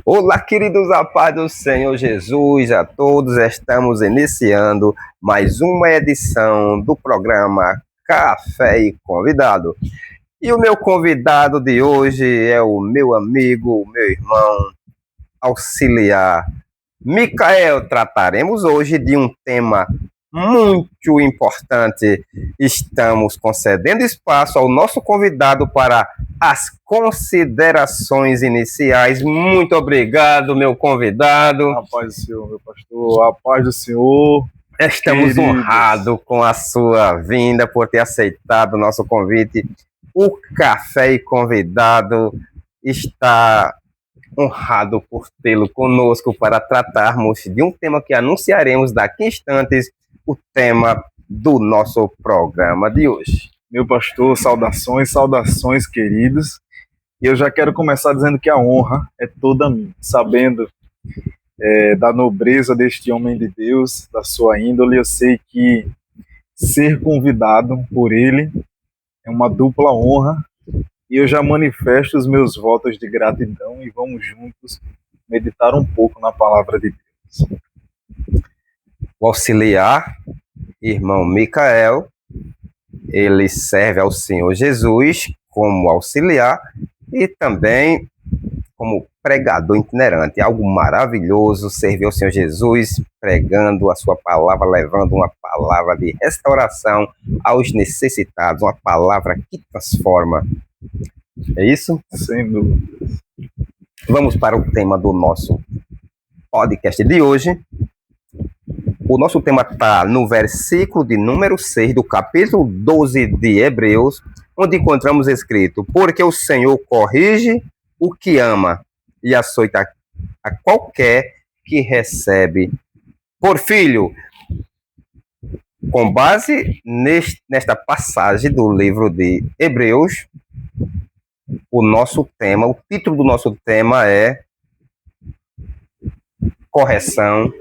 Olá, queridos, a paz do Senhor Jesus a todos. Estamos iniciando mais uma edição do programa Café e Convidado. E o meu convidado de hoje é o meu amigo, o meu irmão auxiliar, Micael. Trataremos hoje de um tema muito importante. Estamos concedendo espaço ao nosso convidado para as considerações iniciais. Muito obrigado, meu convidado. A paz do Senhor, meu pastor. A paz do Senhor. Estamos honrados com a sua vinda, por ter aceitado o nosso convite. O Café e Convidado está honrado por tê-lo conosco para tratarmos de um tema que anunciaremos daqui a instantes, o tema do nosso programa de hoje. Meu pastor, saudações, queridos. E eu já quero começar dizendo que a honra é toda minha, sabendo da nobreza deste homem de Deus, da sua índole. Eu sei que ser convidado por ele é uma dupla honra, e eu já manifesto os meus votos de gratidão e vamos juntos meditar um pouco na palavra de Deus. O auxiliar, irmão Micael, ele serve ao Senhor Jesus como auxiliar e também como pregador itinerante. Algo maravilhoso servir ao Senhor Jesus pregando a sua palavra, levando uma palavra de restauração aos necessitados, uma palavra que transforma. É isso? Sem dúvida. Vamos para o tema do nosso podcast de hoje. O nosso tema está no versículo de número 6 do capítulo 12 de Hebreus, onde encontramos escrito: porque o Senhor corrige o que ama e açoita a qualquer que recebe por filho. Com base nesta passagem do livro de Hebreus, o título do nosso tema é Correção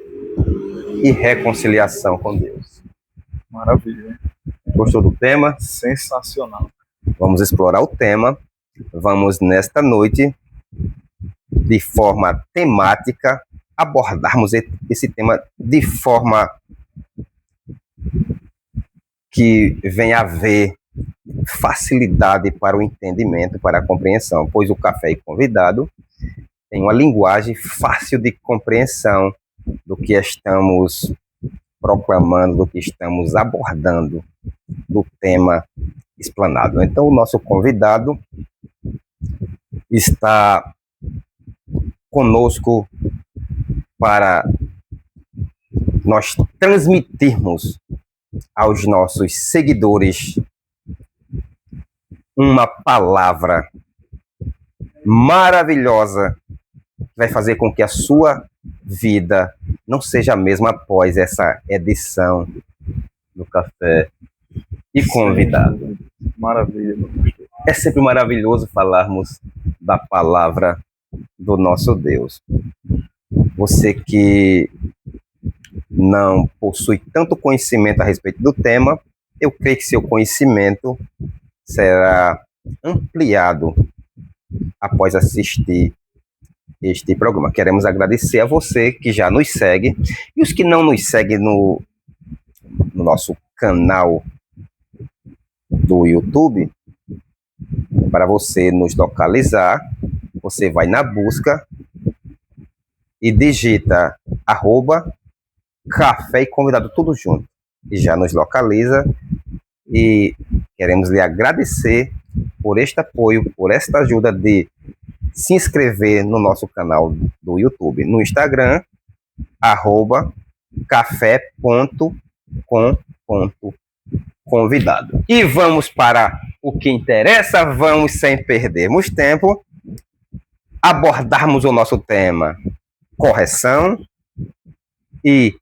e Reconciliação com Deus. Maravilha. Gostou do tema? Sensacional. Vamos explorar o tema. Vamos, nesta noite, de forma temática, abordarmos esse tema de forma que venha a haver facilidade para o entendimento, para a compreensão, pois o Café e Convidado tem uma linguagem fácil de compreensão do que estamos proclamando, do que estamos abordando, do tema explanado. Então, o nosso convidado está conosco para nós transmitirmos aos nossos seguidores uma palavra maravilhosa que vai fazer com que a sua vida não seja a mesma após essa edição do Café e Convidado. Maravilha, meu pastor. É sempre maravilhoso falarmos da palavra do nosso Deus. Você que não possui tanto conhecimento a respeito do tema, eu creio que seu conhecimento será ampliado após assistir este programa. Queremos agradecer a você que já nos segue e os que não nos seguem no nosso canal do YouTube. Para você nos localizar, você vai na busca e digita @Café e Convidado, tudo junto, e já nos localiza. E queremos lhe agradecer por este apoio, por esta ajuda de se inscrever no nosso canal do YouTube, no Instagram, @café.com.convidado. E vamos para o que interessa, vamos sem perdermos tempo, abordarmos o nosso tema, correção e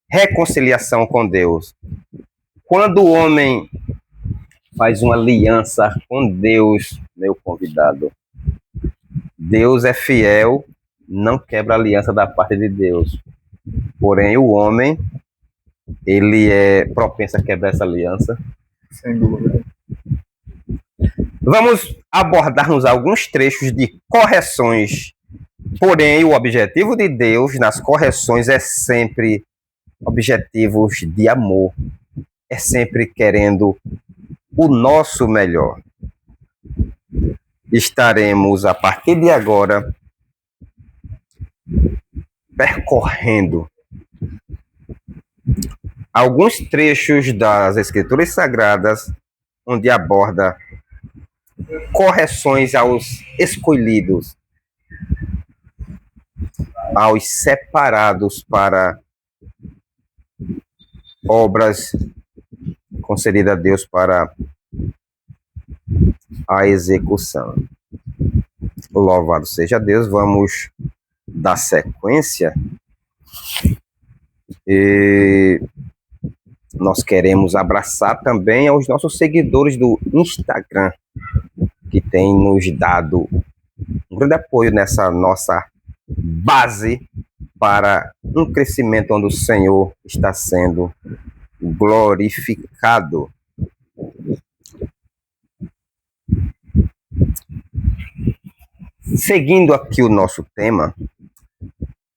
reconciliação com Deus. Quando o homem faz uma aliança com Deus, meu convidado, Deus é fiel, não quebra a aliança da parte de Deus. Porém, o homem, ele é propenso a quebrar essa aliança. Sem dúvida. Vamos abordarmos alguns trechos de correções Porém, o objetivo de Deus nas correções é sempre objetivos de amor, é sempre querendo o nosso melhor. Estaremos, a partir de agora, percorrendo alguns trechos das Escrituras Sagradas, onde aborda correções aos escolhidos, aos separados para obras concedidas a Deus para a execução. Louvado seja Deus, vamos dar sequência e nós queremos abraçar também aos nossos seguidores do Instagram, que tem nos dado um grande apoio nessa nossa base para um crescimento onde o Senhor está sendo glorificado. Seguindo aqui o nosso tema,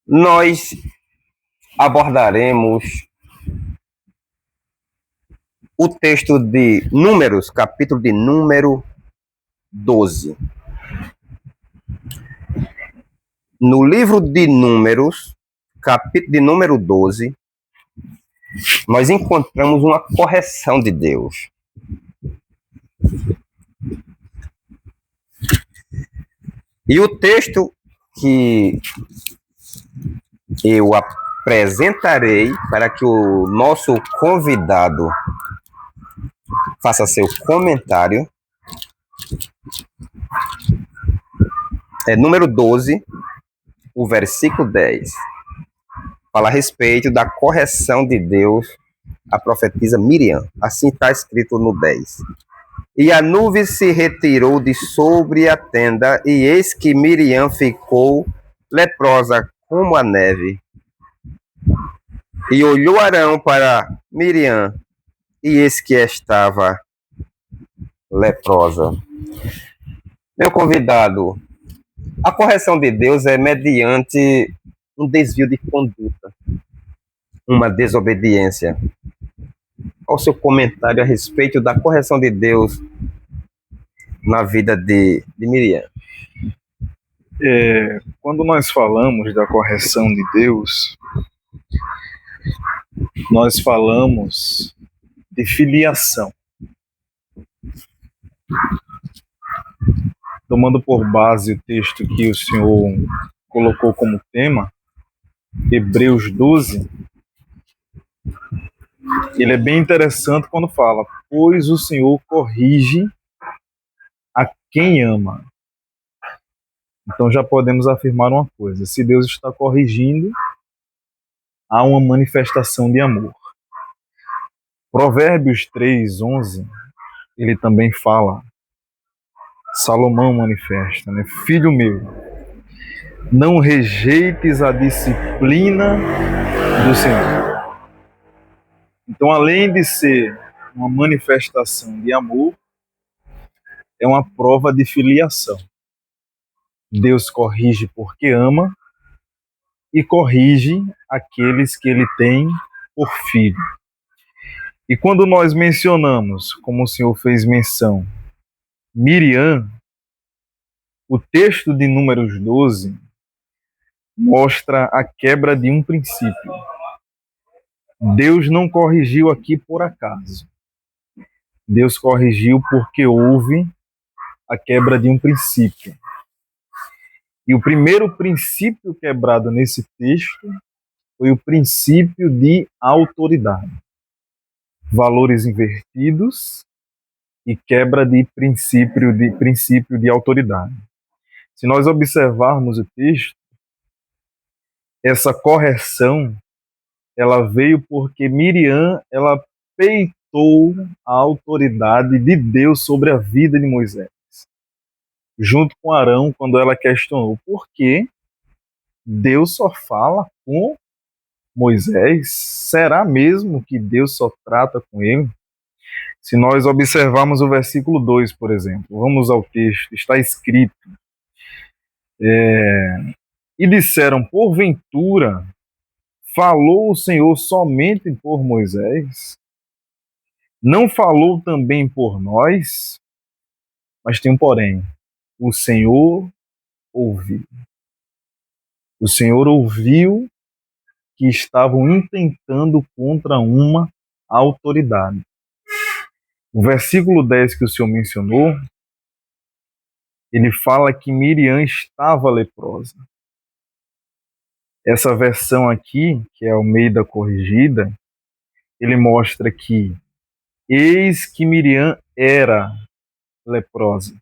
nós abordaremos o texto de Números, capítulo de número 12. No livro de Números, capítulo de número 12, nós encontramos uma correção de Deus. E o texto que eu apresentarei para que o nosso convidado faça seu comentário é número 12, o versículo 10. Fala a respeito da correção de Deus à profetisa Miriam. Assim está escrito no 10. E a nuvem se retirou de sobre a tenda, e eis que Miriam ficou leprosa como a neve. E olhou Arão para Miriam, e eis que estava leprosa. Meu convidado, a correção de Deus é mediante um desvio de conduta, uma desobediência. Qual o seu comentário a respeito da correção de Deus na vida de Miriam? Quando nós falamos da correção de Deus, nós falamos de filiação. Tomando por base o texto que o senhor colocou como tema, Hebreus 12, ele é bem interessante quando fala: pois o Senhor corrige a quem ama. Então já podemos afirmar uma coisa: se Deus está corrigindo, há uma manifestação de amor. Provérbios 3:11, ele também fala, Salomão manifesta, né? Filho meu, não rejeites a disciplina do Senhor. Então, além de ser uma manifestação de amor, é uma prova de filiação. Deus corrige porque ama e corrige aqueles que ele tem por filho. E quando nós mencionamos, como o senhor fez menção, Miriam, o texto de Números 12 mostra a quebra de um princípio. Deus não corrigiu aqui por acaso. Deus corrigiu porque houve a quebra de um princípio. E o primeiro princípio quebrado nesse texto foi o princípio de autoridade. Valores invertidos e quebra de princípio de autoridade. Se nós observarmos o texto, essa correção ela veio porque Miriam ela peitou a autoridade de Deus sobre a vida de Moisés, junto com Arão, quando ela questionou por que Deus só fala com Moisés. Será mesmo que Deus só trata com ele? Se nós observarmos o versículo 2, por exemplo, vamos ao texto, está escrito: E disseram: porventura, falou o Senhor somente por Moisés? Não falou também por nós? Mas tem um porém. O Senhor ouviu. O Senhor ouviu que estavam intentando contra uma autoridade. O versículo 10 que o Senhor mencionou, ele fala que Miriam estava leprosa. Essa versão aqui, que é a Almeida corrigida, ele mostra que eis que Miriam era leprosa,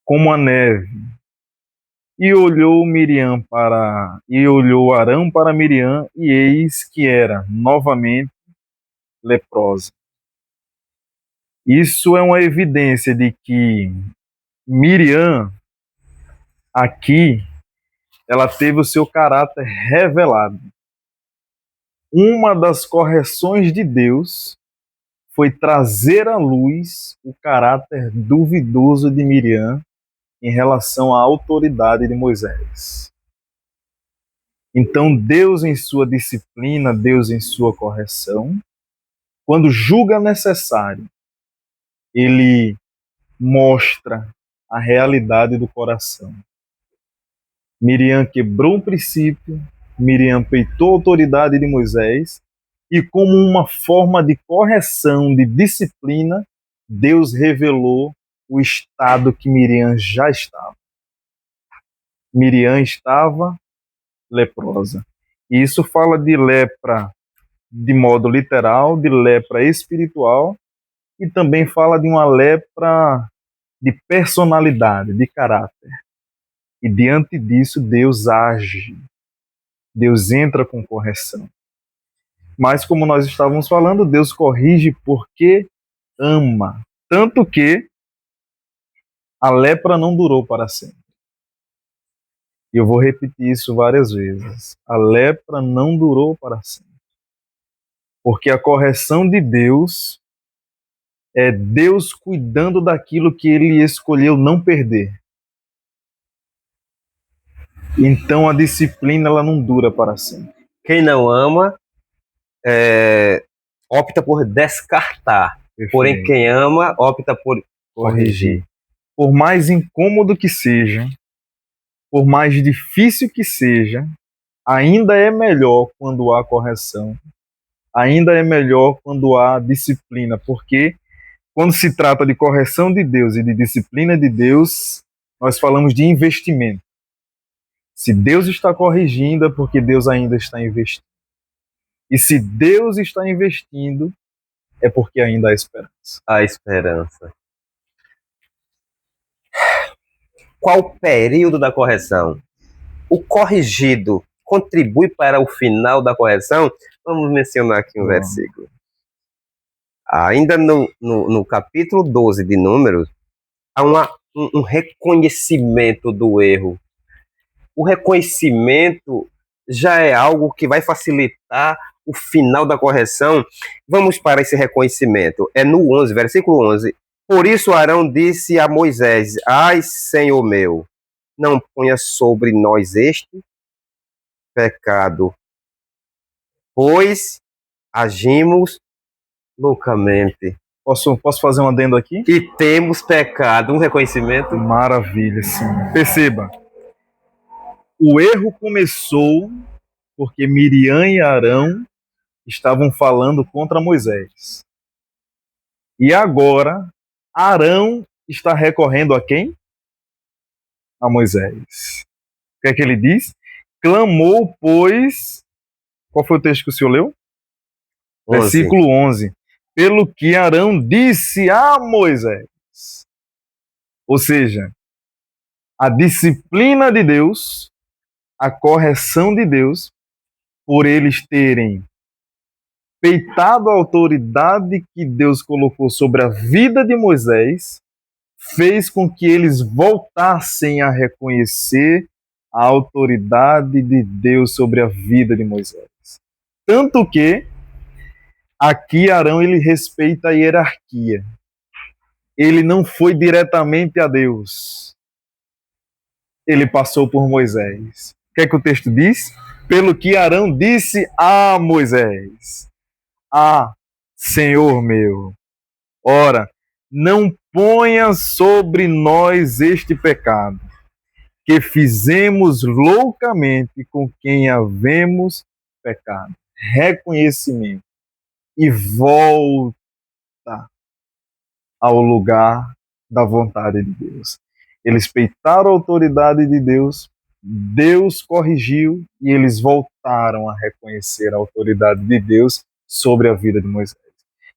como a neve. E olhou Arão para Miriam, e eis que era novamente leprosa. Isso é uma evidência de que Miriam, aqui, ela teve o seu caráter revelado. Uma das correções de Deus foi trazer à luz o caráter duvidoso de Miriam em relação à autoridade de Moisés. Então, Deus, em sua disciplina, Deus, em sua correção, quando julga necessário, ele mostra a realidade do coração. Miriam quebrou um princípio, Miriam peitou a autoridade de Moisés, e como uma forma de correção, de disciplina, Deus revelou o estado que Miriam já estava. Miriam estava leprosa. E isso fala de lepra de modo literal, de lepra espiritual, e também fala de uma lepra de personalidade, de caráter. E diante disso, Deus age. Deus entra com correção. Mas, como nós estávamos falando, Deus corrige porque ama. Tanto que a lepra não durou para sempre. E eu vou repetir isso várias vezes. A lepra não durou para sempre. Porque a correção de Deus é Deus cuidando daquilo que ele escolheu não perder. Então a disciplina ela não dura para sempre. Quem não ama opta por descartar. Perfeito. Porém, quem ama opta por corrigir. Por mais incômodo que seja, por mais difícil que seja, ainda é melhor quando há correção. Ainda é melhor quando há disciplina, porque quando se trata de correção de Deus e de disciplina de Deus, nós falamos de investimento. Se Deus está corrigindo, é porque Deus ainda está investindo. E se Deus está investindo, é porque ainda há esperança. A esperança. Qual o período da correção? O corrigido contribui para o final da correção? Vamos mencionar aqui um versículo. Ainda no capítulo 12 de Números, há um reconhecimento do erro. O reconhecimento já é algo que vai facilitar o final da correção. Vamos para esse reconhecimento. É no 11, versículo 11. Por isso Arão disse a Moisés: ai, Senhor meu, não ponha sobre nós este pecado, pois agimos loucamente. Posso fazer um adendo aqui? E temos pecado. Um reconhecimento. Maravilha, sim. Perceba, o erro começou porque Miriam e Arão estavam falando contra Moisés. E agora, Arão está recorrendo a quem? A Moisés. O que é que ele diz? Clamou, pois... Qual foi o texto que o senhor leu? 11. Versículo 11. Pelo que Arão disse a Moisés. Ou seja, a disciplina de Deus, a correção de Deus, por eles terem peitado a autoridade que Deus colocou sobre a vida de Moisés, fez com que eles voltassem a reconhecer a autoridade de Deus sobre a vida de Moisés. Tanto que aqui Arão ele respeita a hierarquia. Ele não foi diretamente a Deus. ele passou por Moisés. O que é que o texto diz? Pelo que Arão disse a Moisés: Ah, Senhor meu, ora, não ponha sobre nós este pecado, que fizemos loucamente com quem havemos pecado. Reconhecimento e volta ao lugar da vontade de Deus. Eles peitaram a autoridade de Deus, Deus corrigiu e eles voltaram a reconhecer a autoridade de Deus sobre a vida de Moisés.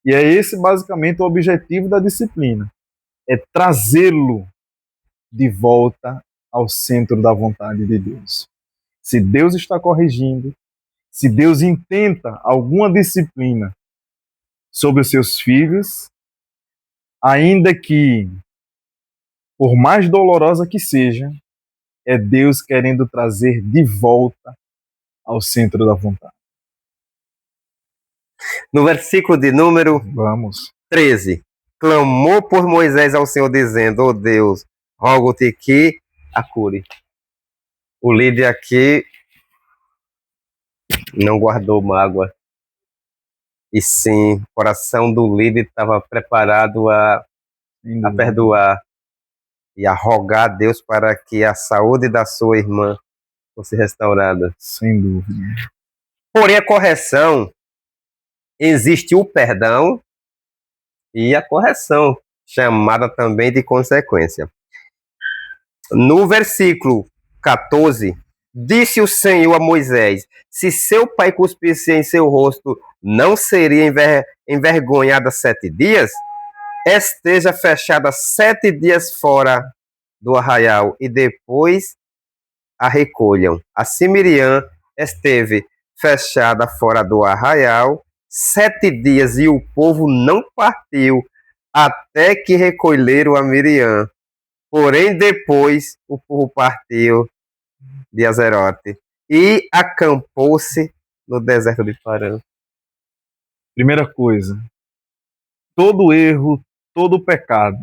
E é esse basicamente o objetivo da disciplina, é trazê-lo de volta ao centro da vontade de Deus. Se Deus está corrigindo, se Deus intenta alguma disciplina sobre os seus filhos, ainda que, por mais dolorosa que seja, é Deus querendo trazer de volta ao centro da vontade. No versículo de número Vamos. 13. Clamou por Moisés ao Senhor, dizendo: Ó Deus, rogo-te que a cure. O líder aqui não guardou mágoa. E sim, o coração do líder estava preparado a perdoar e a rogar a Deus para que a saúde da sua irmã fosse restaurada. Sem dúvida. Porém, a correção, existe o perdão e a correção, chamada também de consequência. No versículo 14, disse o Senhor a Moisés: se seu pai cuspisse em seu rosto, não seria envergonhada 7 dias? Esteja fechada 7 dias fora do arraial e depois a recolham. Assim Miriam esteve fechada fora do arraial 7 dias e o povo não partiu até que recolheram a Miriam. Porém, depois o povo partiu de Azerote e acampou-se no deserto de Parã. Primeira coisa, todo erro, todo pecado,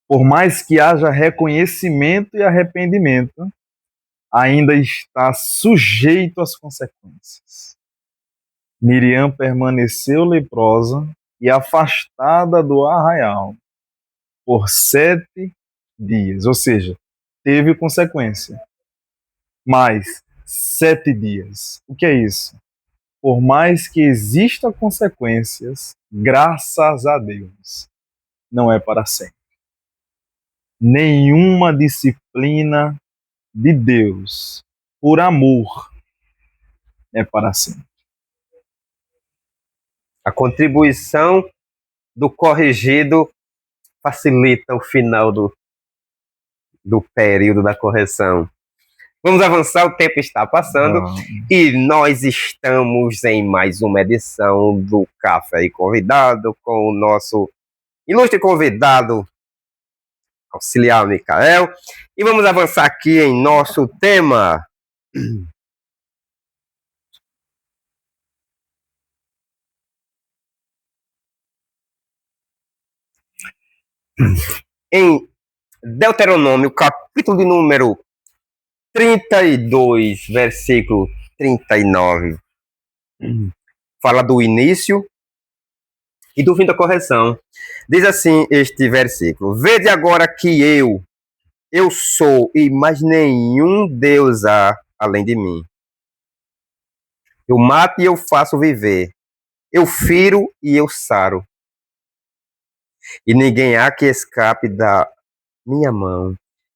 por mais que haja reconhecimento e arrependimento, ainda está sujeito às consequências. Miriam permaneceu leprosa e afastada do arraial por 7 dias, ou seja, teve consequência. Mas 7 dias, o que é isso? Por mais que existam consequências, graças a Deus, não é para sempre. Nenhuma disciplina de Deus, por amor, é para sempre. A contribuição do corrigido facilita o final do período da correção. Vamos avançar, o tempo está passando e nós estamos em mais uma edição do Café e Convidado com o nosso ilustre convidado, auxiliar Micael, e vamos avançar aqui em nosso tema. Em Deuteronômio, capítulo de número 32, versículo 39, fala do início e do fim da correção. Diz assim este versículo: vede agora que eu sou e mais nenhum Deus há além de mim. Eu mato e eu faço viver. Eu firo e eu saro. E ninguém há que escape da minha mão.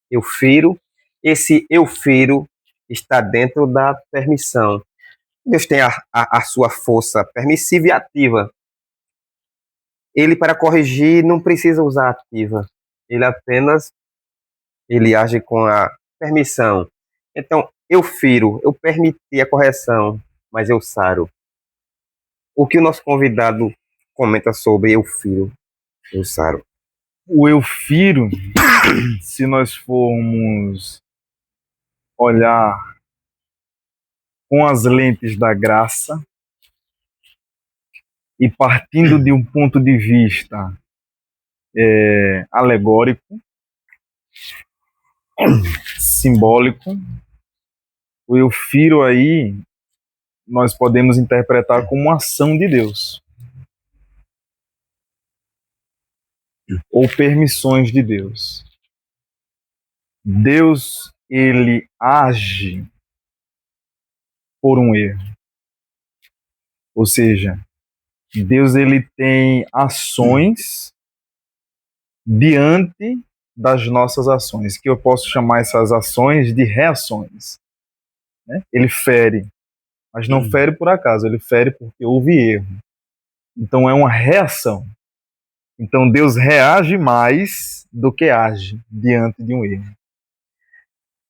Eu firo. Esse eu firo está dentro da permissão. Deus tem a sua força permissiva e ativa. Ele, para corrigir, não precisa usar ativa. Ele age com a permissão. Então, eu firo, eu permiti a correção, mas eu saro. O que o nosso convidado comenta sobre eu firo, eu saro? O eu firo, se nós formos olhar com as lentes da graça e partindo de um ponto de vista alegórico, simbólico. O eu firo aí, nós podemos interpretar como uma ação de Deus. Ou permissões de Deus. Deus, ele age por um erro. Ou seja, Deus, ele tem ações diante das nossas ações, que eu posso chamar essas ações de reações. Né? Ele fere, mas não fere por acaso, ele fere porque houve erro. Então é uma reação. Então Deus reage mais do que age diante de um erro.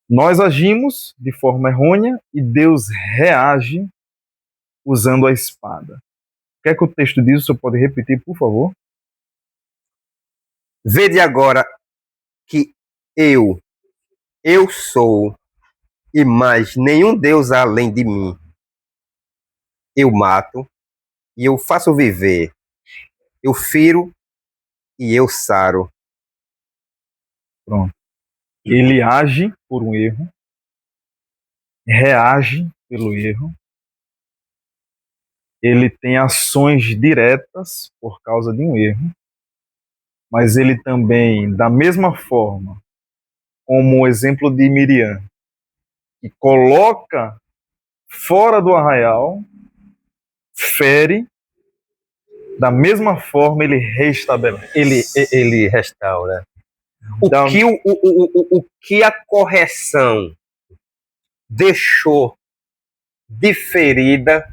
Nós agimos de forma errônea e Deus reage usando a espada. O que é que o texto diz? O senhor pode repetir, por favor? Vede agora que eu sou, e mais nenhum Deus há além de mim. Eu mato e eu faço viver. Eu firo e eu saro. Pronto. Ele age por um erro, reage pelo erro, ele tem ações diretas por causa de um erro, mas ele também, da mesma forma, como o exemplo de Miriam, que coloca fora do arraial, fere, da mesma forma ele restabelece. Ele restaura. Então, O que a correção deixou de ferida,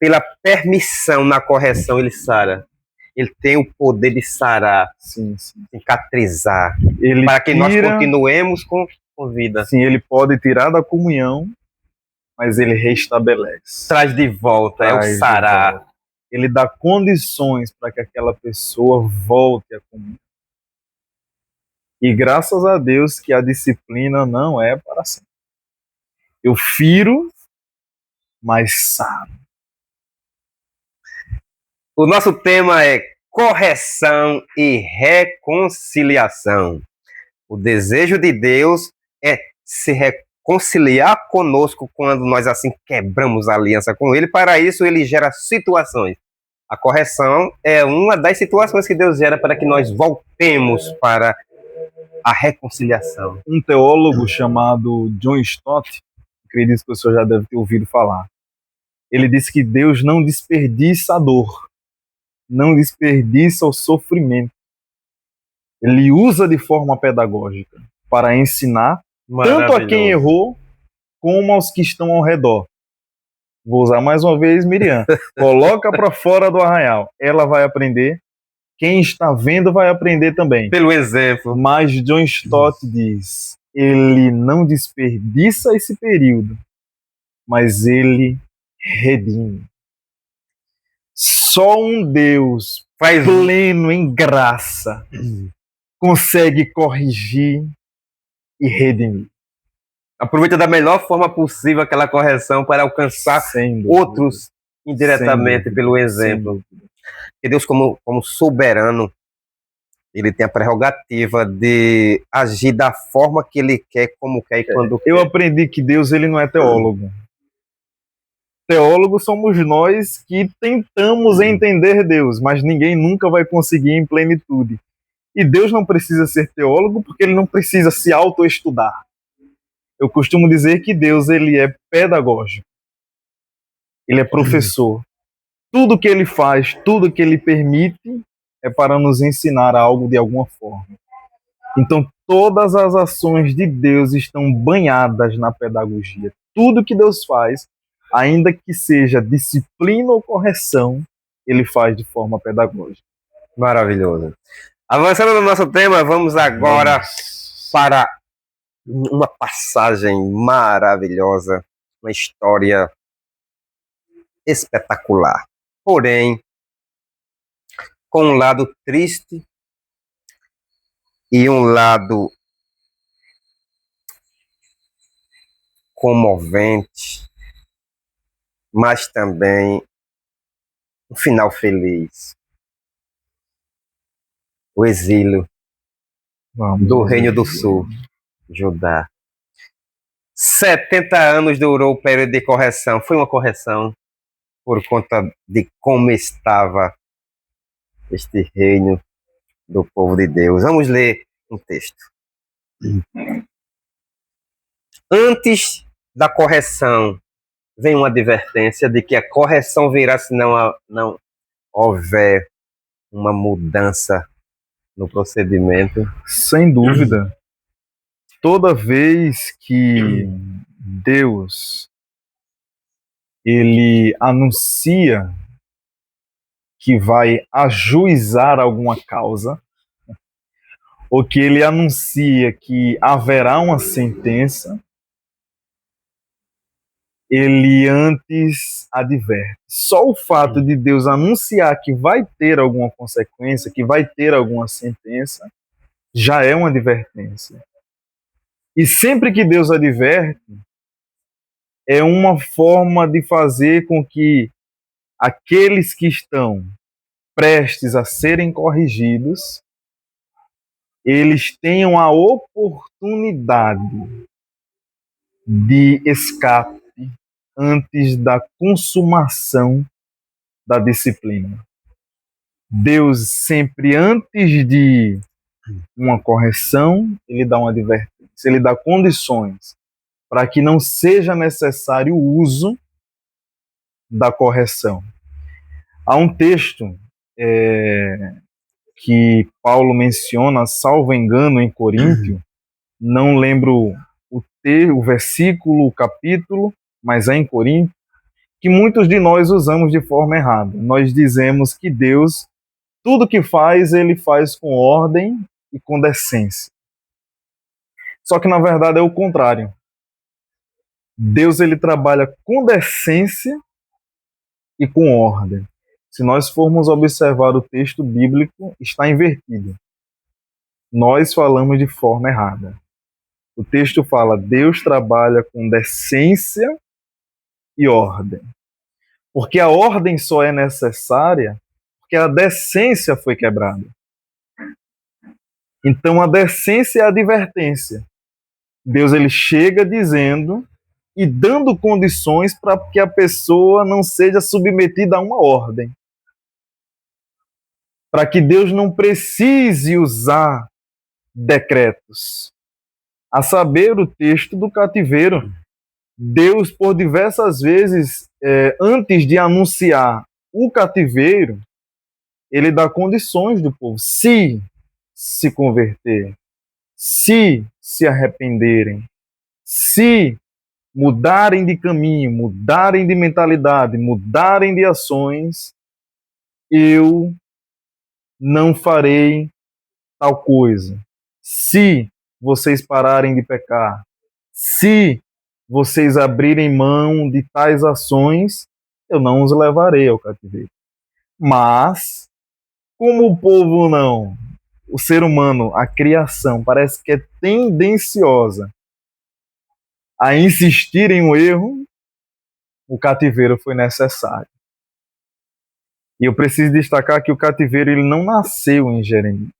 pela permissão na correção, ele sara. Ele tem o poder de sarar, sim. cicatrizar, Ele para que nós tira, continuemos com vida. sim, ele pode tirar da comunhão, mas ele restabelece. Traz de volta, é o sarar. Ele dá condições para que aquela pessoa volte a comunhão. E graças a Deus que a disciplina não é para sempre. Eu firo, mas saro. O nosso tema é correção e reconciliação. O desejo de Deus é se reconciliar conosco quando nós assim quebramos a aliança com Ele. Para isso, Ele gera situações. A correção é uma das situações que Deus gera para que nós voltemos para a reconciliação. Um teólogo chamado John Stott, acredito que o senhor já deve ter ouvido falar, ele disse que Deus não desperdiça a dor, não desperdiça o sofrimento. Ele usa de forma pedagógica para ensinar tanto a quem errou como aos que estão ao redor. Vou usar mais uma vez Miriam. Coloca para fora do arraial. Ela vai aprender. Quem está vendo vai aprender também. Pelo exemplo. Mas John Stott diz, ele não desperdiça esse período, mas ele redime. Só um Deus pleno em graça consegue corrigir e redimir. Aproveita da melhor forma possível aquela correção para alcançar outros indiretamente pelo exemplo. Porque Deus, como soberano, ele tem a prerrogativa de agir da forma que ele quer, como quer e quando quer. Eu aprendi que Deus, ele não é teólogo. Teólogos somos nós que tentamos entender Deus, mas ninguém nunca vai conseguir em plenitude. E Deus não precisa ser teólogo porque ele não precisa se autoestudar. Eu costumo dizer que Deus, ele é pedagógico. Ele é professor. Tudo que ele faz, tudo que ele permite é para nos ensinar algo de alguma forma. Então, todas as ações de Deus estão banhadas na pedagogia. Tudo que Deus faz, ainda que seja disciplina ou correção, ele faz de forma pedagógica. Maravilhoso. Avançando no nosso tema, vamos agora para uma passagem maravilhosa, uma história espetacular. Porém, com um lado triste e um lado comovente, mas também um final feliz. O exílio Vamos do ler. Reino do Sul, Judá. 70 anos durou o período de correção. Foi uma correção por conta de como estava este reino do povo de Deus. Vamos ler um texto. Antes da correção, vem uma advertência de que a correção virá se não houver uma mudança no procedimento. Sem dúvida, toda vez que Deus ele anuncia que vai ajuizar alguma causa, ou que ele anuncia que haverá uma sentença, ele antes adverte. Só o fato de Deus anunciar que vai ter alguma consequência, que vai ter alguma sentença, já é uma advertência. E sempre que Deus adverte, é uma forma de fazer com que aqueles que estão prestes a serem corrigidos, eles tenham a oportunidade de escape antes da consumação da disciplina. Deus sempre, antes de uma correção, ele dá uma advertência, ele dá condições para que não seja necessário o uso da correção. Há um texto que Paulo menciona, salvo engano, em Coríntio, não lembro o versículo, o capítulo, mas é em Coríntio, que muitos de nós usamos de forma errada. Nós dizemos que Deus, tudo que faz, ele faz com ordem e com decência. Só que, na verdade, é o contrário. Deus, ele trabalha com decência e com ordem. Se nós formos observar o texto bíblico, está invertido. Nós falamos de forma errada. O texto fala, Deus trabalha com decência e ordem. Porque a ordem só é necessária porque a decência foi quebrada. Então a decência é a advertência. Deus ele chega dizendo e dando condições para que a pessoa não seja submetida a uma ordem. Para que Deus não precise usar decretos. A saber, o texto do cativeiro. Deus, por diversas vezes, antes de anunciar o cativeiro, ele dá condições do povo. Se converter, se arrependerem, se mudarem de caminho, mudarem de mentalidade, mudarem de ações, eu não farei tal coisa. Se vocês pararem de pecar, se vocês abrirem mão de tais ações, eu não os levarei ao cativeiro. Mas, como o povo não, o ser humano, a criação, parece que é tendenciosa a insistir em um erro, o cativeiro foi necessário. E eu preciso destacar que o cativeiro ele não nasceu em Jeremias.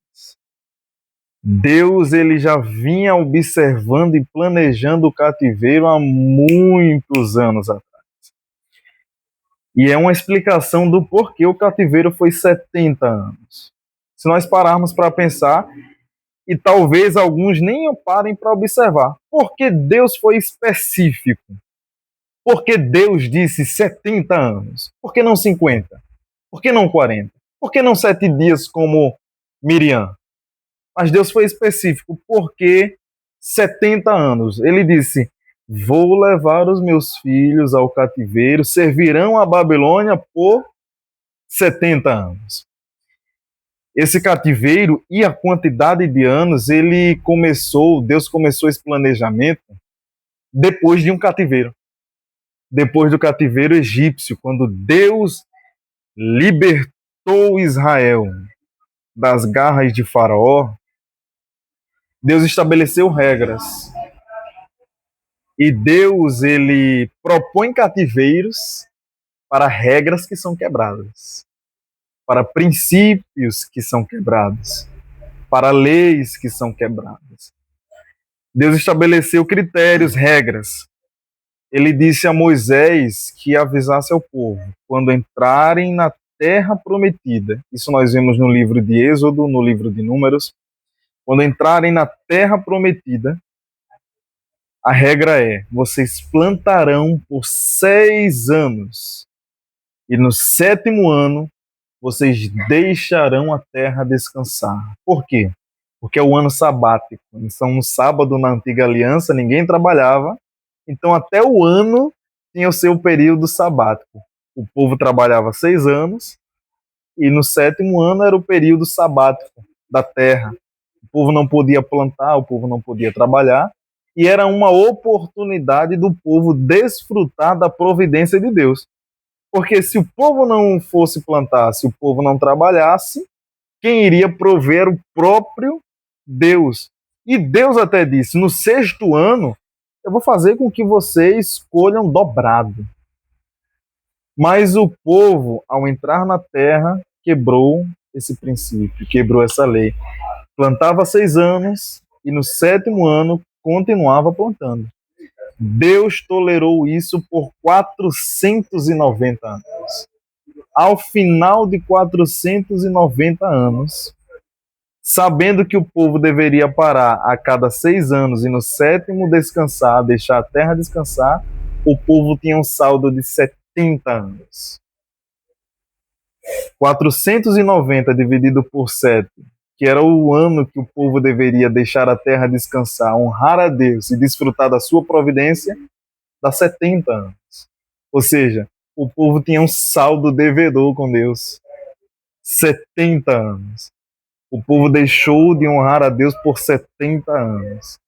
Deus ele já vinha observando e planejando o cativeiro há muitos anos atrás. E é uma explicação do porquê o cativeiro foi 70 anos. Se nós pararmos para pensar, e talvez alguns nem parem para observar, por que Deus foi específico? Por que Deus disse 70 anos? Por que não 50? Por que não 40? Por que não 7 dias como Miriam? Mas Deus foi específico, porque 70 anos. Ele disse, vou levar os meus filhos ao cativeiro, servirão a Babilônia por 70 anos. Esse cativeiro e a quantidade de anos, Deus começou esse planejamento depois de um cativeiro. Depois do cativeiro egípcio, quando Deus libertou Israel das garras de Faraó, Deus estabeleceu regras. E Deus, ele propõe cativeiros para regras que são quebradas, para princípios que são quebrados. para leis que são quebradas. Deus estabeleceu critérios, regras. Ele disse a Moisés que avisasse ao povo quando entrarem na terra prometida. Isso nós vemos no livro de Êxodo, no livro de Números. Quando entrarem na terra prometida, a regra é: vocês plantarão por 6 anos, e no 7º ano vocês deixarão a terra descansar. Por quê? Porque é o ano sabático. Então, no sábado, na antiga aliança, ninguém trabalhava. Então, até o ano tinha o seu período sabático. O povo trabalhava 6 anos, e no 7º ano era o período sabático da terra. O povo não podia plantar, o povo não podia trabalhar, e era uma oportunidade do povo desfrutar da providência de Deus. Porque se o povo não fosse plantar, se o povo não trabalhasse, quem iria prover o próprio Deus? E Deus até disse: no 6º ano, eu vou fazer com que vocês colham dobrado. Mas o povo, ao entrar na terra, quebrou esse princípio, quebrou essa lei. Plantava 6 anos e no 7º ano continuava plantando. Deus tolerou isso por 490 anos. Ao final de 490 anos, sabendo que o povo deveria parar a cada 6 anos e no 7º descansar, deixar a terra descansar, o povo tinha um saldo de 70 anos. 490 dividido por 7, que era o ano que o povo deveria deixar a terra descansar, honrar a Deus e desfrutar da sua providência, dá 70 anos. Ou seja, o povo tinha um saldo devedor com Deus. 70 anos. O povo deixou de honrar a Deus por 70 anos.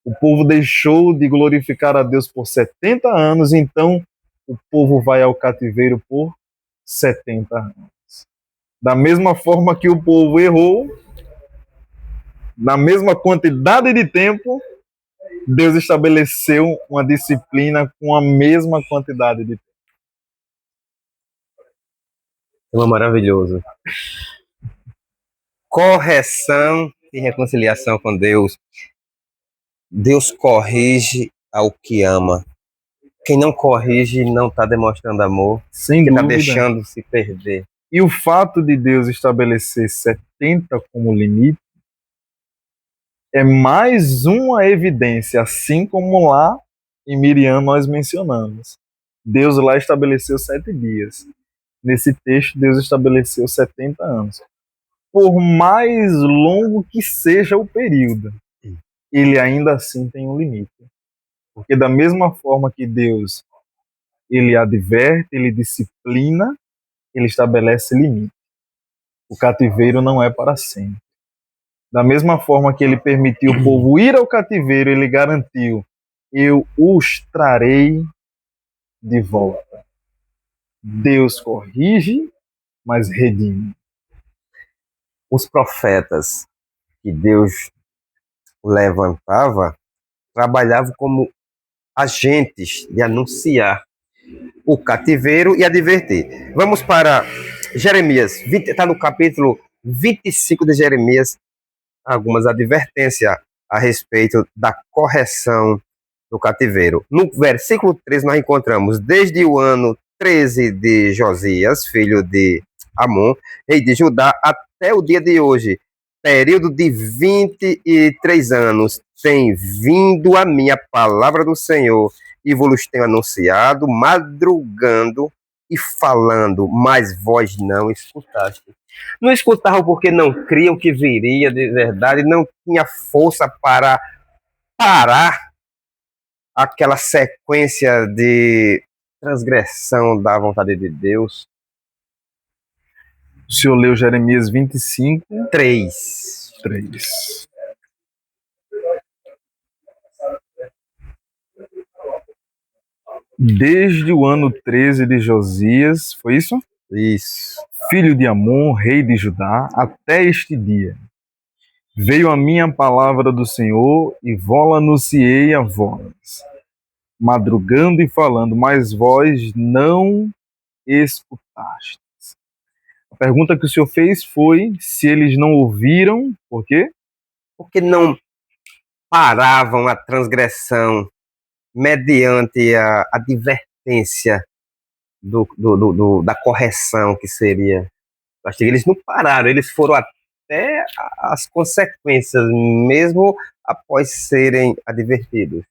O povo deixou de glorificar a Deus por 70 anos, então o povo vai ao cativeiro por 70 anos. Da mesma forma que o povo errou, na mesma quantidade de tempo, Deus estabeleceu uma disciplina com a mesma quantidade de tempo. É maravilhoso. Correção e reconciliação com Deus. Deus corrige ao que ama. Quem não corrige não está demonstrando amor. Sem Está dúvida. deixando se perder. E o fato de Deus estabelecer 70 como limite é mais uma evidência, assim como lá em Miriam nós mencionamos. Deus lá estabeleceu 7 dias. Nesse texto, Deus estabeleceu 70 anos. Por mais longo que seja o período, ele ainda assim tem um limite. Porque da mesma forma que Deus ele adverte, ele disciplina, ele estabelece limite. O cativeiro não é para sempre. Da mesma forma que ele permitiu o povo ir ao cativeiro, ele garantiu: eu os trarei de volta. Deus corrige, mas redime. Os profetas que Deus levantava trabalhavam como agentes de anunciar o cativeiro e advertir. Vamos para Jeremias, está no capítulo 25 de Jeremias, algumas advertências a respeito da correção do cativeiro. No versículo 13 nós encontramos: desde o ano 13 de Josias, filho de Amon, rei de Judá, até o dia de hoje, período de 23 anos, tem vindo a minha palavra do Senhor, e vos tenho anunciado, madrugando e falando, mas vós não escutaste. Não escutavam porque não criam que viria de verdade, não tinha força para parar aquela sequência de transgressão da vontade de Deus. O senhor leu Jeremias 25, 3. 3. Desde o ano 13 de Josias, foi isso? Isso. Filho de Amon, rei de Judá, até este dia. Veio a minha palavra do Senhor e vó-la anunciei a vós, madrugando e falando, mas vós não escutastes. pergunta que o senhor fez foi se eles não ouviram, por quê? Porque não paravam a transgressão mediante a advertência da correção que seria. Acho que eles não pararam, eles foram até as consequências, mesmo após serem advertidos.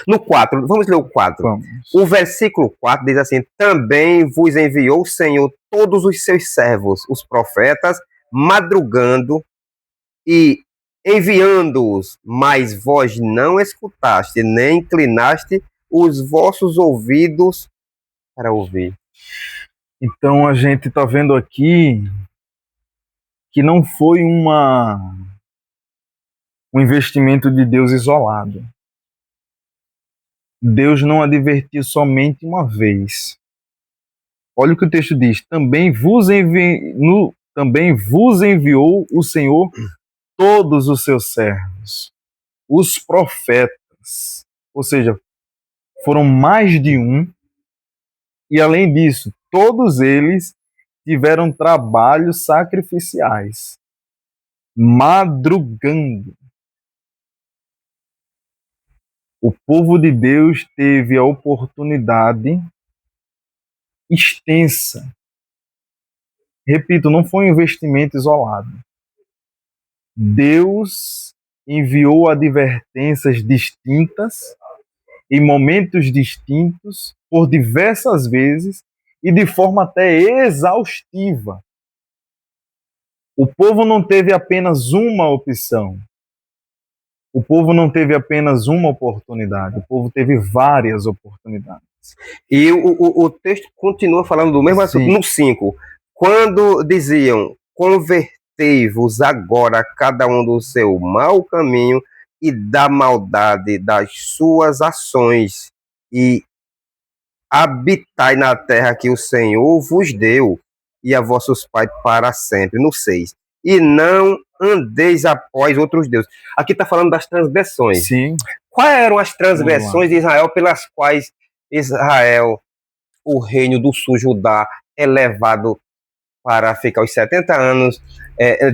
No 4, vamos ler o 4. Vamos. O versículo 4 diz assim: também vos enviou o Senhor todos os seus servos, os profetas, madrugando e enviando-os, mas vós não escutaste, nem inclinaste os vossos ouvidos para ouvir. Então a gente está vendo aqui que não foi um investimento de Deus isolado. Deus não advertiu somente uma vez. Olha o que o texto diz: também vos enviou o Senhor todos os seus servos, os profetas. Ou seja, foram mais de um, e além disso, todos eles tiveram trabalhos sacrificiais, madrugando. O povo de Deus teve a oportunidade extensa. Repito, não foi um investimento isolado. Deus enviou advertências distintas, em momentos distintos, por diversas vezes e de forma até exaustiva. O povo não teve apenas uma opção. O povo não teve apenas uma oportunidade. O povo teve várias oportunidades. E o texto continua falando do mesmo assunto. No 5, quando diziam: convertei-vos agora cada um do seu mau caminho e da maldade das suas ações, e habitai na terra que o Senhor vos deu, e a vossos pais para sempre. No 6, e não andeis após outros deuses. Aqui está falando das transgressões. Sim. Quais eram as transgressões de Israel pelas quais Israel, o reino do sul, Judá, é levado para ficar os 70 anos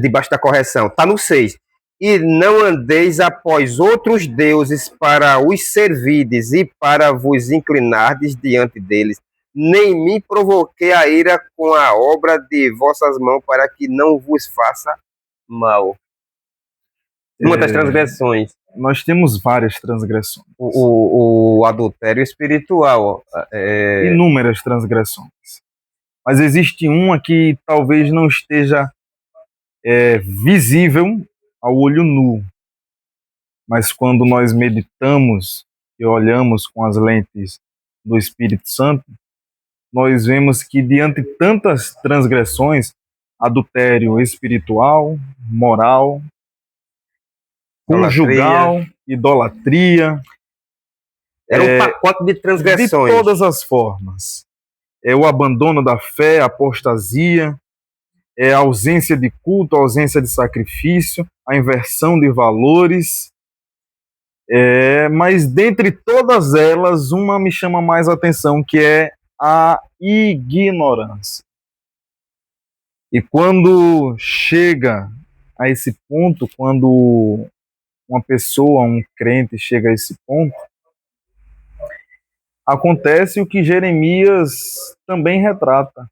debaixo da correção? Está no 6. E não andeis após outros deuses para os servirdes e para vos inclinardes diante deles, nem me provoquei a ira com a obra de vossas mãos, para que não vos faça mal. Uma das transgressões. Nós temos várias transgressões. O adultério espiritual. Inúmeras transgressões. Mas existe uma que talvez não esteja visível ao olho nu. Mas quando nós meditamos e olhamos com as lentes do Espírito Santo, nós vemos que diante de tantas transgressões, adultério espiritual, moral, conjugal, idolatria, era um pacote de transgressões. De todas as formas. É o abandono da fé, a apostasia, é a ausência de culto, a ausência de sacrifício, a inversão de valores. Mas dentre todas elas, uma me chama mais atenção, que é a ignorância. E quando chega a esse ponto, quando uma pessoa, um crente chega a esse ponto, acontece o que Jeremias também retrata,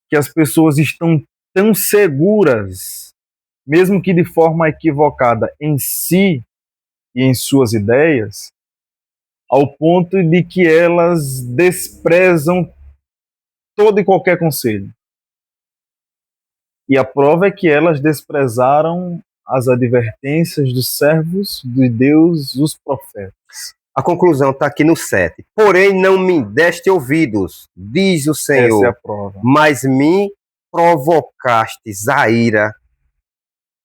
que as pessoas estão tão seguras, mesmo que de forma equivocada, em si e em suas ideias, ao ponto de que elas desprezam todo e qualquer conselho. E a prova é que elas desprezaram as advertências dos servos de Deus, os profetas. A conclusão está aqui no 7. Porém, não me deste ouvidos, diz o Senhor, essa é a prova, mas me provocastes a ira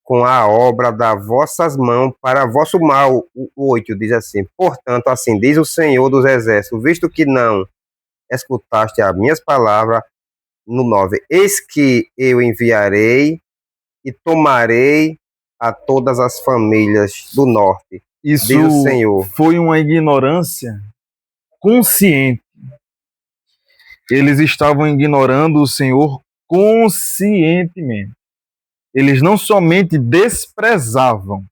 com a obra das vossas mãos para vosso mal. O 8 diz assim: portanto, assim diz o Senhor dos Exércitos, visto que não escutaste as minhas palavras. No 9, eis que eu enviarei e tomarei a todas as famílias do norte. Isso diz o Senhor. Foi uma ignorância consciente. Eles estavam ignorando o Senhor conscientemente. Eles não somente desprezavam,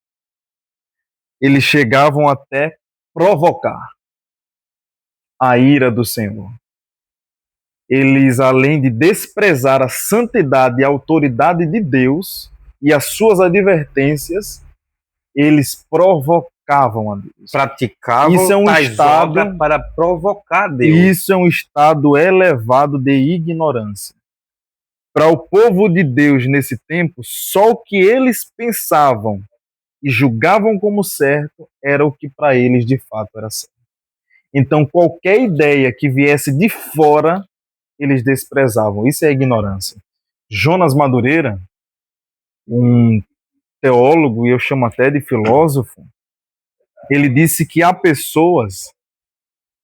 eles chegavam até provocar a ira do Senhor. Eles, além de desprezar a santidade e a autoridade de Deus e as suas advertências, eles provocavam a Deus. Praticavam Isso é um tais estado obras para provocar Deus. Isso é um estado elevado de ignorância. Para o povo de Deus nesse tempo, só o que eles pensavam e julgavam como certo era o que para eles de fato era certo. Então, qualquer ideia que viesse de fora, eles desprezavam. Isso é ignorância. Jonas Madureira, um teólogo, e eu chamo até de filósofo, ele disse que há pessoas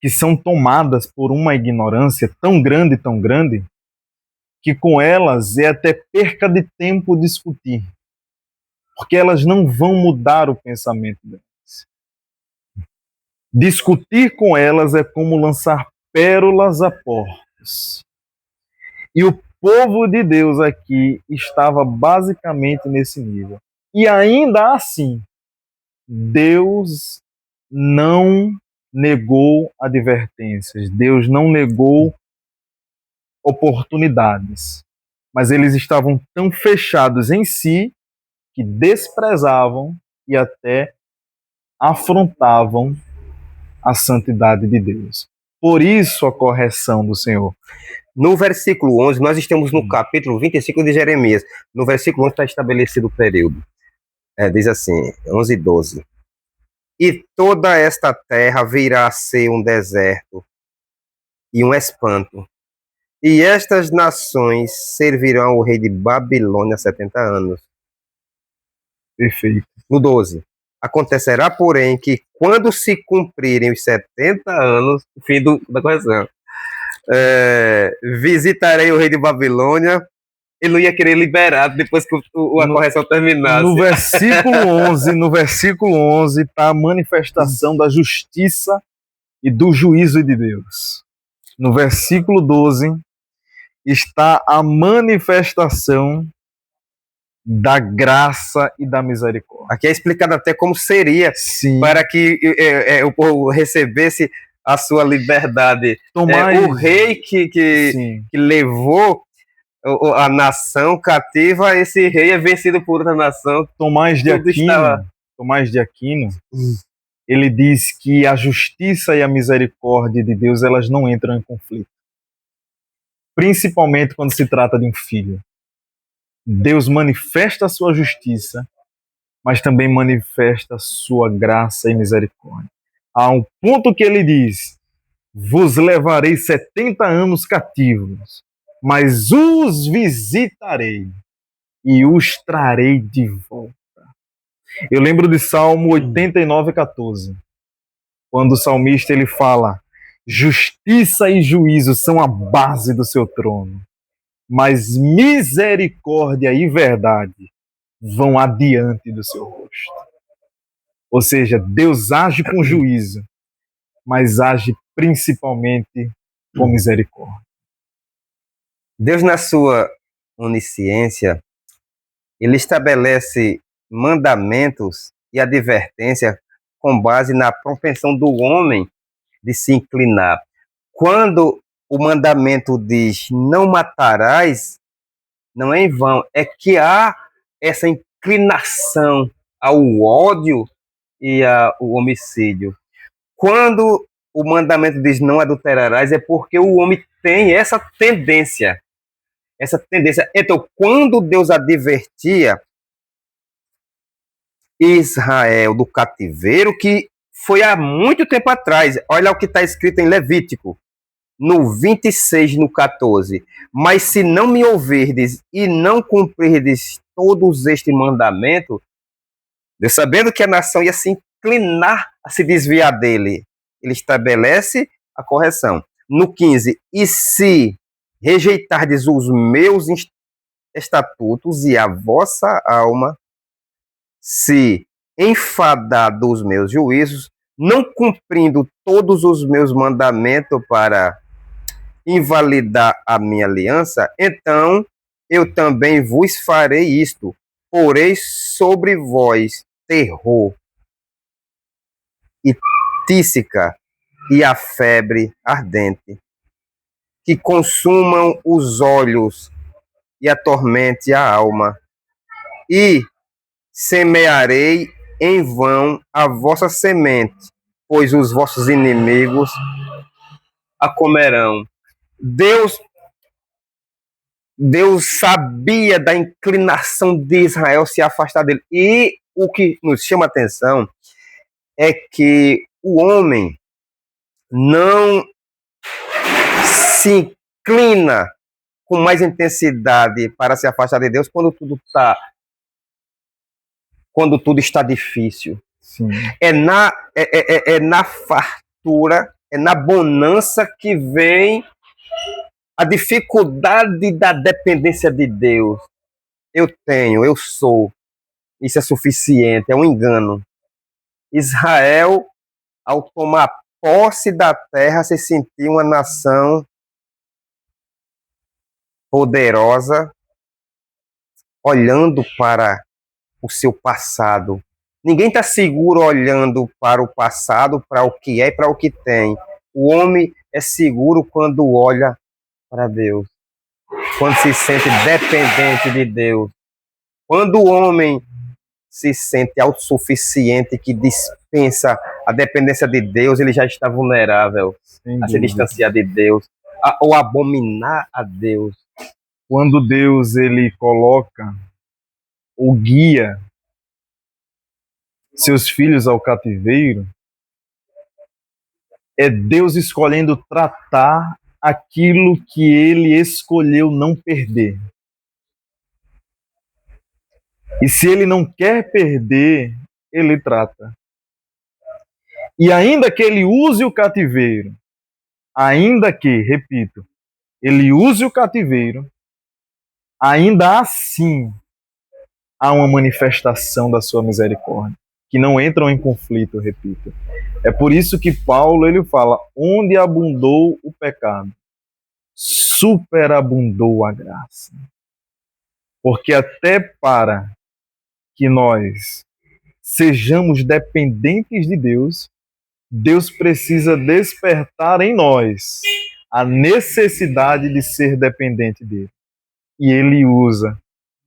que são tomadas por uma ignorância tão grande, que com elas é até perca de tempo discutir, porque elas não vão mudar o pensamento delas. Discutir com elas é como lançar pérolas a porcos. E o povo de Deus aqui estava basicamente nesse nível. E ainda assim, Deus não negou advertências, Deus não negou oportunidades, mas eles estavam tão fechados em si que desprezavam e até afrontavam a santidade de Deus. Por isso a correção do Senhor. No versículo 11, nós estamos no capítulo 25 de Jeremias. No versículo 11 está estabelecido o período. Diz assim, 11 e 12. E toda esta terra virá a ser um deserto e um espanto. E estas nações servirão ao rei de Babilônia 70 anos. Perfeito. No 12. Acontecerá, porém, que quando se cumprirem os 70 anos, fim da correção, visitarei o rei de Babilônia. Ele não ia querer liberar depois que a correção terminasse. No versículo 11 está a manifestação da justiça e do juízo de Deus. No versículo 12 está a manifestação da graça e da misericórdia. Aqui é explicado até como seria. Sim. Para que o povo recebesse a sua liberdade. O rei que levou a nação cativa, esse rei é vencido por outra nação. Tomás de Aquino, ele diz que a justiça e a misericórdia de Deus, elas não entram em conflito. Principalmente quando se trata de um filho. Deus manifesta a sua justiça, mas também manifesta a sua graça e misericórdia. Há um ponto que ele diz: vos levarei 70 anos cativos, mas os visitarei e os trarei de volta. Eu lembro de Salmo 89:14, quando o salmista ele fala: justiça e juízo são a base do seu trono, mas misericórdia e verdade vão adiante do seu rosto. Ou seja, Deus age com juízo, mas age principalmente com misericórdia. Deus, na sua onisciência, ele estabelece mandamentos e advertência com base na propensão do homem de se inclinar. Quando o mandamento diz não matarás, não é em vão, é que há essa inclinação ao ódio e ao homicídio. Quando o mandamento diz não adulterarás, é porque o homem tem essa tendência. Então, quando Deus advertia Israel do cativeiro, que foi há muito tempo atrás, olha o que está escrito em Levítico, no 26, no 14. Mas se não me ouvirdes e não cumprirdes todos este mandamento, Deus, sabendo que a nação ia se inclinar a se desviar dele, ele estabelece a correção. No 15, e se rejeitardes os meus estatutos e a vossa alma se enfadar dos meus juízos, não cumprindo todos os meus mandamentos para invalidar a minha aliança, então eu também vos farei isto. Porei sobre vós terror e tísica e a febre ardente, que consumam os olhos e atormente a alma. E semearei em vão a vossa semente, pois os vossos inimigos a comerão. Deus Deus sabia da inclinação de Israel se afastar dele. E o que nos chama a atenção é que o homem não se inclina com mais intensidade para se afastar de Deus quando tudo está difícil. Sim. É na fartura, é na bonança que vem a dificuldade da dependência de Deus. Eu sou. Isso é suficiente, é um engano. Israel, ao tomar posse da terra, se sentiu uma nação poderosa, olhando para o seu passado. Ninguém está seguro olhando para o passado, para o que é e para o que tem. O homem é seguro quando olha para Deus, quando se sente dependente de Deus. Quando o homem se sente autossuficiente, que dispensa a dependência de Deus, ele já está vulnerável a se distanciar de Deus, ou abominar a Deus. Quando Deus ele coloca ou guia seus filhos ao cativeiro, é Deus escolhendo tratar aquilo que ele escolheu não perder. E se ele não quer perder, ele trata. E ainda que ele use o cativeiro, ainda que, repito, ele use o cativeiro, ainda assim há uma manifestação da sua misericórdia, que não entram em conflito, repito. É por isso que Paulo ele fala, onde abundou o pecado, superabundou a graça. Porque até para que nós sejamos dependentes de Deus, Deus precisa despertar em nós a necessidade de ser dependente dele. E ele usa,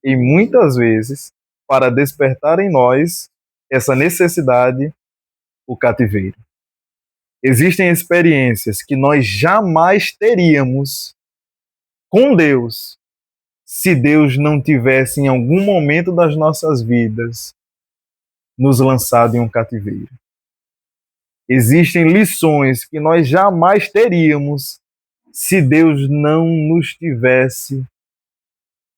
e muitas vezes, para despertar em nós essa necessidade, o cativeiro. Existem experiências que nós jamais teríamos com Deus se Deus não tivesse em algum momento das nossas vidas nos lançado em um cativeiro. Existem lições que nós jamais teríamos se Deus não nos tivesse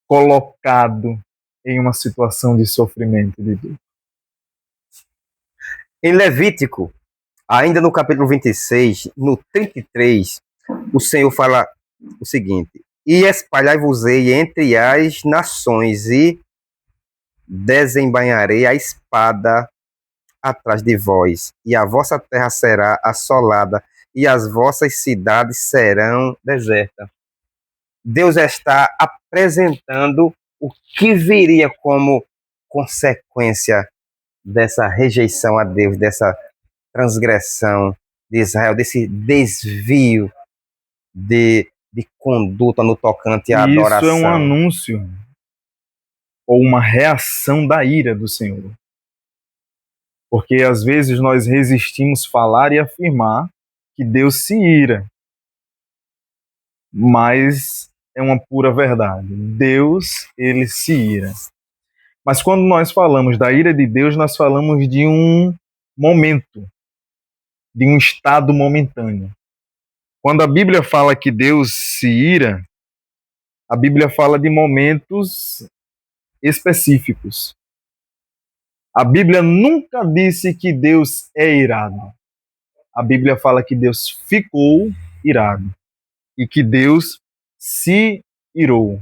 colocado em uma situação de sofrimento de Deus. Em Levítico, ainda no capítulo 26, no 33, o Senhor fala o seguinte: e espalhai-vos-ei entre as nações, e desembainharei a espada atrás de vós, e a vossa terra será assolada, e as vossas cidades serão desertas. Deus está apresentando o que viria como consequência dessa rejeição a Deus, dessa transgressão de Israel, desse desvio de conduta no tocante à adoração. Isso é um anúncio ou uma reação da ira do Senhor. Porque às vezes nós resistimos falar e afirmar que Deus se ira. Mas é uma pura verdade. Deus, ele se ira. Mas quando nós falamos da ira de Deus, nós falamos de um momento, de um estado momentâneo. Quando a Bíblia fala que Deus se ira, a Bíblia fala de momentos específicos. A Bíblia nunca disse que Deus é irado. A Bíblia fala que Deus ficou irado e que Deus se irou.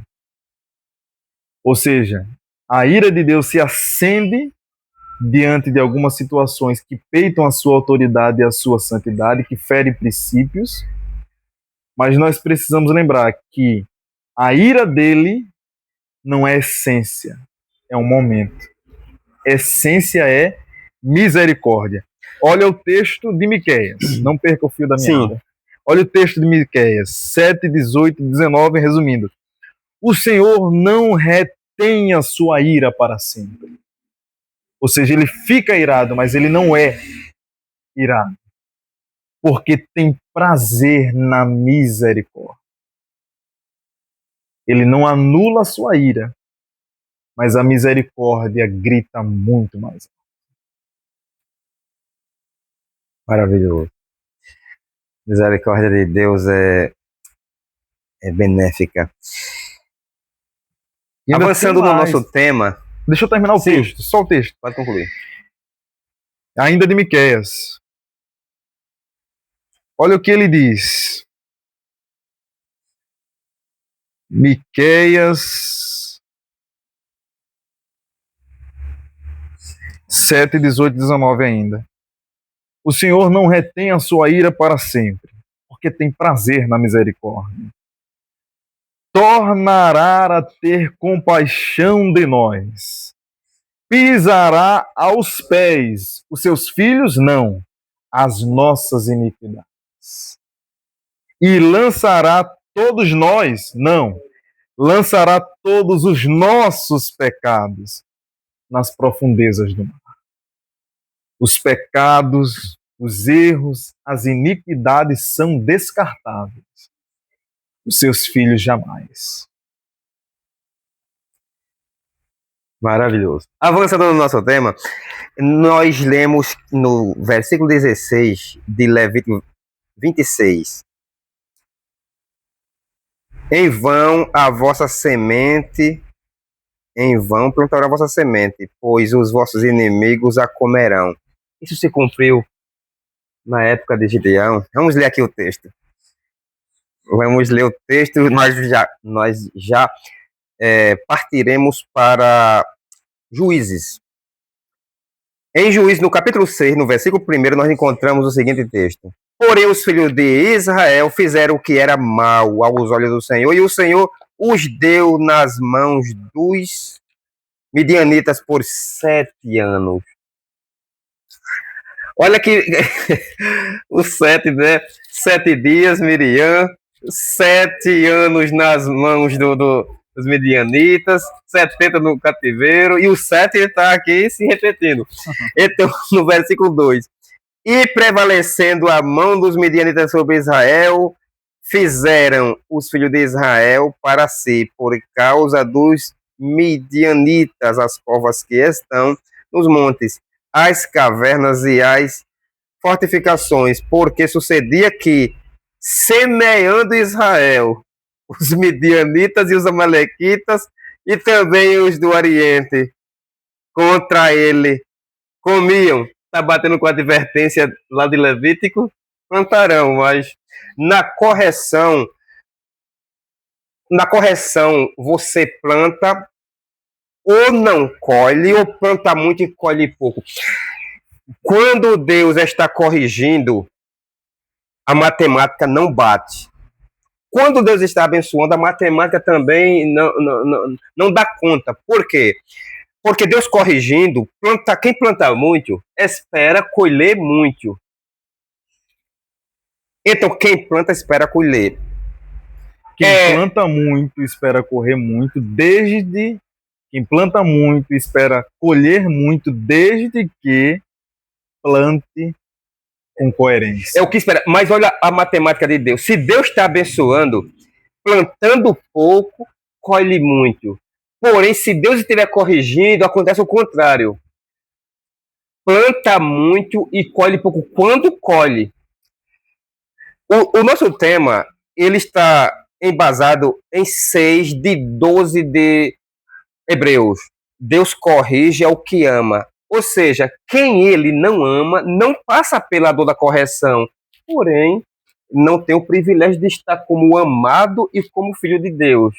Ou seja, a ira de Deus se acende diante de algumas situações que peitam a sua autoridade e a sua santidade, que ferem princípios, mas nós precisamos lembrar que a ira dele não é essência, é um momento. Essência é misericórdia. Olha o texto de Miqueias, não perca o fio da meada. Olha o texto de Miqueias 7, 18, 19, resumindo. O Senhor não retém a sua ira para sempre. Ou seja, ele fica irado, mas ele não é irado. Porque tem prazer na misericórdia. Ele não anula a sua ira, mas a misericórdia grita muito mais. Maravilhoso. Misericórdia de Deus é benéfica. E ainda avançando no nosso tema. Deixa eu terminar o texto, só o texto. Pode concluir. Ainda de Miqueias. Olha o que ele diz. Miqueias 7, 18, 19 ainda. O Senhor não retém a sua ira para sempre, porque tem prazer na misericórdia. Tornará a ter compaixão de nós. Pisará aos pés os seus filhos, não, as nossas iniquidades. E lançará todos nós, não, lançará todos os nossos pecados nas profundezas do mar. Os pecados, os erros, as iniquidades são descartáveis. Os seus filhos jamais. Maravilhoso. Avançando no nosso tema, nós lemos no versículo 16 de Levítico 26. Em vão a vossa semente, em vão plantará a vossa semente, pois os vossos inimigos a comerão. Isso se cumpriu na época de Gideão. Vamos ler aqui o texto. Vamos ler o texto, nós já partiremos para Juízes. Em Juízes, no capítulo 6, no versículo 1, nós encontramos o seguinte texto. Porém, os filhos de Israel fizeram o que era mal aos olhos do Senhor, e o Senhor os deu nas mãos dos midianitas por 7 anos. Olha que os 7, né? 7 dias, Miriam, 7 anos nas mãos dos midianitas, 70 no cativeiro, e o 7 está aqui se repetindo. Então, no versículo 2, e prevalecendo a mão dos midianitas sobre Israel, fizeram os filhos de Israel para si, por causa dos midianitas, as covas que estão nos montes, as cavernas e as fortificações, porque sucedia que, semeando Israel, os midianitas e os amalequitas, e também os do Oriente, contra ele, comiam. Está batendo com a advertência lá de Levítico, plantarão, mas na correção você planta ou não colhe, ou planta muito e colhe pouco. Quando Deus está corrigindo, a matemática não bate. Quando Deus está abençoando, a matemática também não dá conta. Por quê? Porque Deus corrigindo, quem planta muito, espera colher muito. Então, quem planta, espera colher. Quem planta muito, espera correr muito, quem planta muito, espera colher muito, desde que plante com coerência. É o que espera. Mas olha a matemática de Deus. Se Deus está abençoando, plantando pouco, colhe muito. Porém, se Deus estiver corrigindo, acontece o contrário. Planta muito e colhe pouco. Quando colhe? O nosso tema, ele está embasado em 6 de 12 de Hebreus. Deus corrige ao que ama. Ou seja, quem ele não ama não passa pela dor da correção. Porém, não tem o privilégio de estar como amado e como filho de Deus.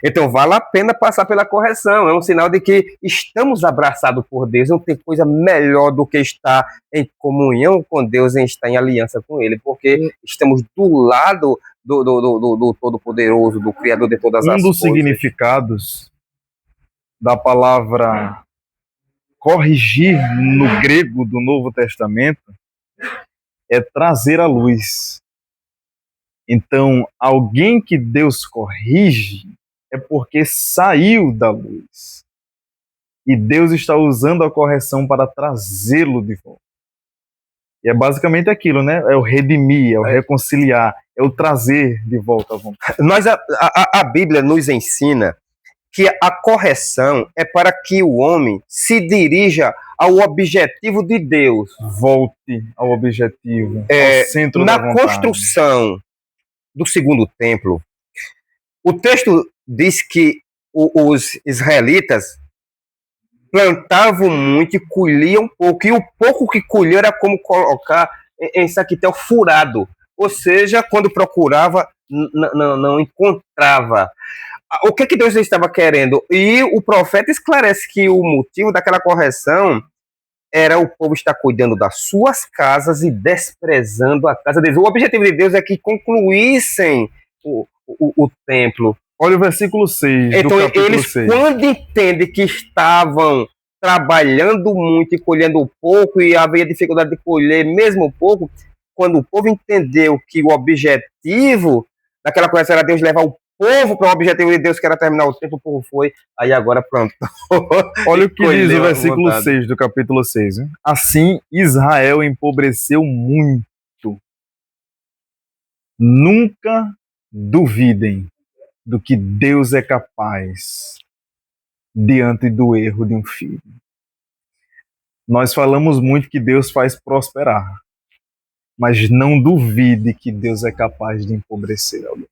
Então, vale a pena passar pela correção. É um sinal de que estamos abraçados por Deus. Não tem coisa melhor do que estar em comunhão com Deus, em estar em aliança com Ele, porque estamos do lado do Todo-Poderoso, do Criador de todas as coisas. Um dos significados da palavra corrigir no grego do Novo Testamento é trazer à luz. Então, alguém que Deus corrige é porque saiu da luz. E Deus está usando a correção para trazê-lo de volta. E é basicamente aquilo, né? É o redimir, é o reconciliar, é o trazer de volta à vontade. A Bíblia nos ensina que a correção é para que o homem se dirija ao objetivo de Deus. Volte ao objetivo, ao centro da vontade. Na construção do segundo templo, o texto diz que os israelitas plantavam muito e colhiam pouco, e o pouco que colhiam era como colocar em saquetel furado, ou seja, quando procurava, não encontrava. O que Deus estava querendo? E o profeta esclarece que o motivo daquela correção era o povo estar cuidando das suas casas e desprezando a casa deles. O objetivo de Deus é que concluíssem o templo. Olha o versículo 6 então, do capítulo eles, 6. Quando entendem que estavam trabalhando muito e colhendo pouco, e havia dificuldade de colher mesmo pouco, quando o povo entendeu que o objetivo daquela coisa era Deus levar o povo para o objetivo de Deus, que era terminar o tempo, o povo foi, aí agora pronto. Olha o que diz o versículo 6 do capítulo 6. Hein? Assim, Israel empobreceu muito. Nunca duvidem do que Deus é capaz diante do erro de um filho. Nós falamos muito que Deus faz prosperar, mas não duvide que Deus é capaz de empobrecer alguém.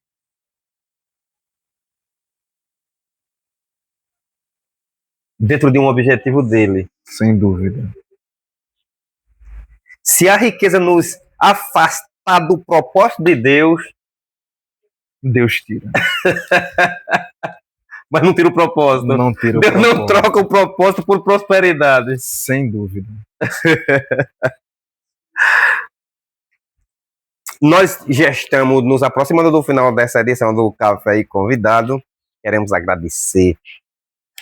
Dentro de um objetivo dele. Sem dúvida. Se a riqueza nos afastar do propósito de Deus, Deus tira. Mas não tira o propósito. Não tira o Deus propósito. não troca o propósito por prosperidade. Sem dúvida. Nós já estamos nos aproximando do final dessa edição do Café e Convidado. Queremos agradecer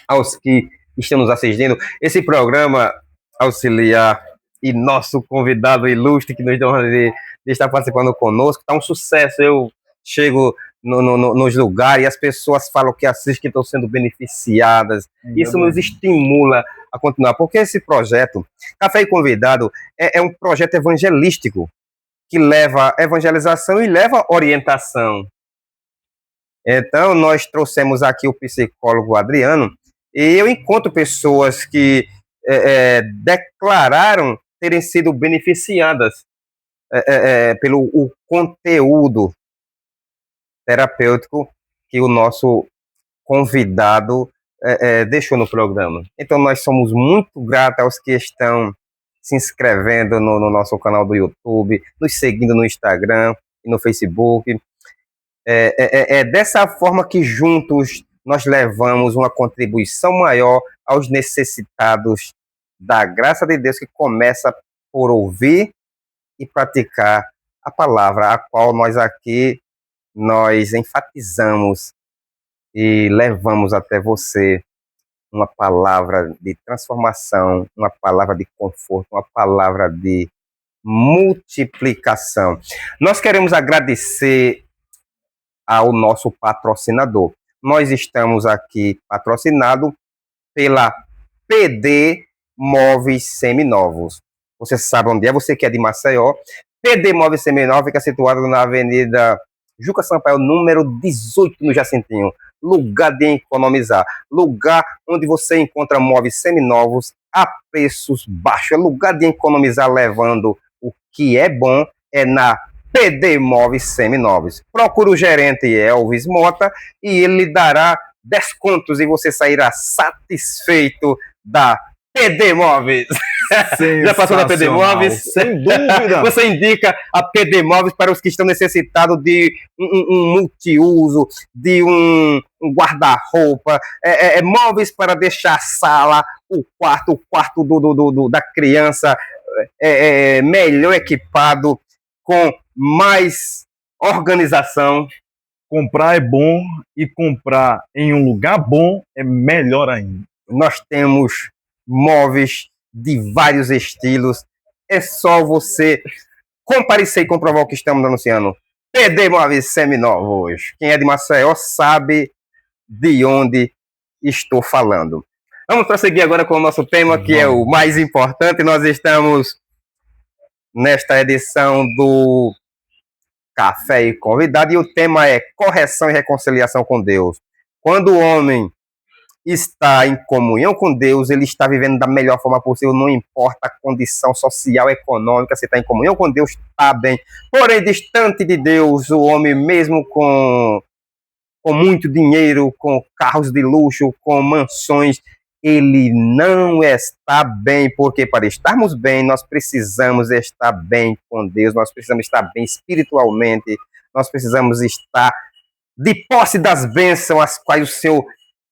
aos que estão nos assistindo. Esse programa auxiliar e nosso convidado ilustre que nos dá de estar participando conosco está um sucesso. Eu chego nos lugares e as pessoas falam que assistem, que estão sendo beneficiadas. Isso nos estimula a continuar, porque esse projeto, Café e Convidado, é um projeto evangelístico que leva evangelização e leva orientação. Então, nós trouxemos aqui o psicólogo Adriano, e eu encontro pessoas que declararam terem sido beneficiadas pelo o conteúdo terapêutico que o nosso convidado deixou no programa. Então, nós somos muito gratos aos que estão se inscrevendo no nosso canal do YouTube, nos seguindo no Instagram e no Facebook. É dessa forma que juntos nós levamos uma contribuição maior aos necessitados da graça de Deus, que começa por ouvir e praticar a palavra, a qual nós aqui enfatizamos e levamos até você uma palavra de transformação, uma palavra de conforto, uma palavra de multiplicação. Nós queremos agradecer ao nosso patrocinador. Nós estamos aqui patrocinado pela PD Móveis Seminovos. Você sabe onde é? Você que é de Maceió. PD Móveis Seminovos fica situado na Avenida Juca Sampaio, número 18, no Jacintinho. Lugar de economizar. Lugar onde você encontra móveis seminovos a preços baixos. É lugar de economizar, levando o que é bom, é na PD Móveis Seminovos. Procure o gerente Elvis Mota e ele lhe dará descontos e você sairá satisfeito da PD Móveis. Já passou na PD Móveis? Sem dúvida. Você indica a PD Móveis para os que estão necessitados de um multiuso, de um guarda-roupa, móveis para deixar a sala, o quarto da criança melhor equipado, com mais organização. Comprar é bom e comprar em um lugar bom é melhor ainda. Nós temos móveis de vários estilos. É só você comparecer e comprovar o que estamos anunciando. PD Móveis Seminovos. Quem é de Maceió sabe de onde estou falando. Vamos prosseguir agora com o nosso tema, que é o mais importante. Nós estamos nesta edição do Café e Convidado, e o tema é correção e reconciliação com Deus. Quando o homem está em comunhão com Deus, ele está vivendo da melhor forma possível, não importa a condição social, econômica, se está em comunhão com Deus, está bem. Porém, distante de Deus, o homem, mesmo com muito dinheiro, com carros de luxo, com mansões, ele não está bem, porque para estarmos bem, nós precisamos estar bem com Deus, nós precisamos estar bem espiritualmente, nós precisamos estar de posse das bênçãos as quais o Senhor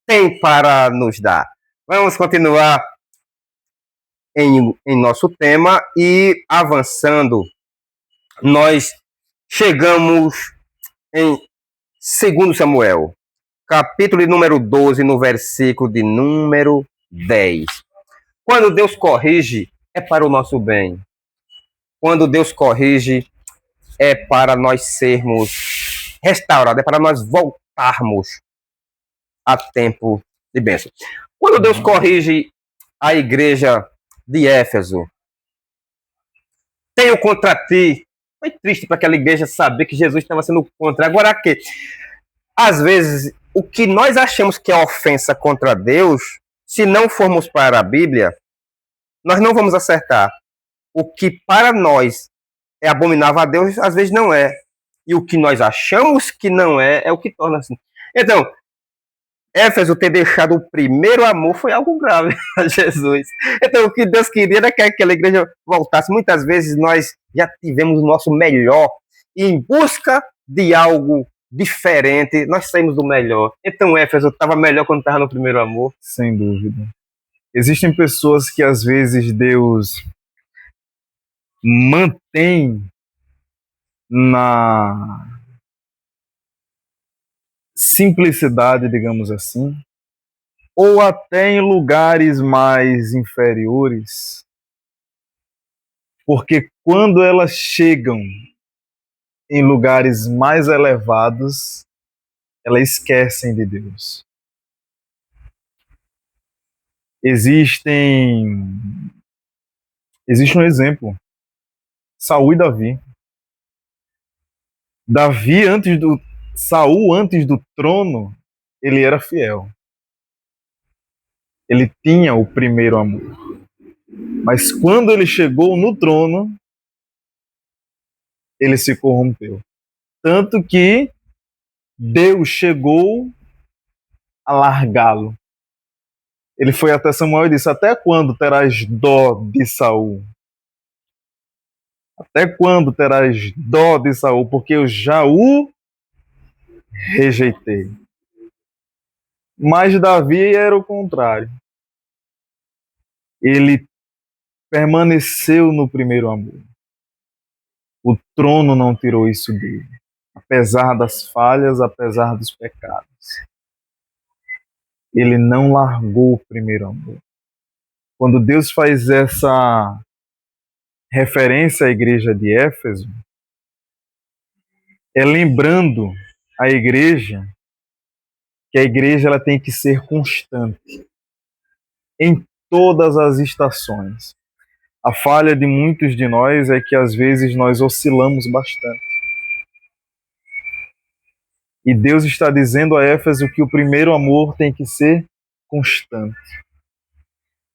tem para nos dar. Vamos continuar em nosso tema e avançando, nós chegamos em 2 Samuel, capítulo número 12, no versículo de número 10. Quando Deus corrige, é para o nosso bem. Quando Deus corrige, é para nós sermos restaurados, é para nós voltarmos a tempo de bênção. Quando Deus corrige a igreja de Éfeso, tenho contra ti. Foi triste para aquela igreja saber que Jesus estava sendo contra. Agora que, às vezes, o que nós achamos que é ofensa contra Deus, se não formos para a Bíblia, nós não vamos acertar. O que para nós é abominável a Deus, às vezes não é. E o que nós achamos que não é, é o que torna assim. Então, Éfeso ter deixado o primeiro amor foi algo grave a Jesus. Então, o que Deus queria era que aquela igreja voltasse. Muitas vezes nós já tivemos o nosso melhor e em busca de algo diferente, nós saímos do melhor. Então, Éfeso estava melhor quando estava no primeiro amor. Sem dúvida. Existem pessoas que às vezes Deus mantém na simplicidade, digamos assim, ou até em lugares mais inferiores, porque quando elas chegam em lugares mais elevados, elas esquecem de Deus. Existe um exemplo, Saul e Davi. Saul, antes do trono, ele era fiel. Ele tinha o primeiro amor. Mas quando ele chegou no trono, ele se corrompeu. Tanto que Deus chegou a largá-lo. Ele foi até Samuel e disse: até quando terás dó de Saul? Até quando terás dó de Saul? Porque eu já o rejeitei. Mas Davi era o contrário. Ele permaneceu no primeiro amor. O trono não tirou isso dele. Apesar das falhas, apesar dos pecados. Ele não largou o primeiro amor. Quando Deus faz essa referência à igreja de Éfeso, é lembrando a igreja que a igreja ela tem que ser constante em todas as estações. A falha de muitos de nós é que às vezes nós oscilamos bastante. E Deus está dizendo a Éfeso que o primeiro amor tem que ser constante.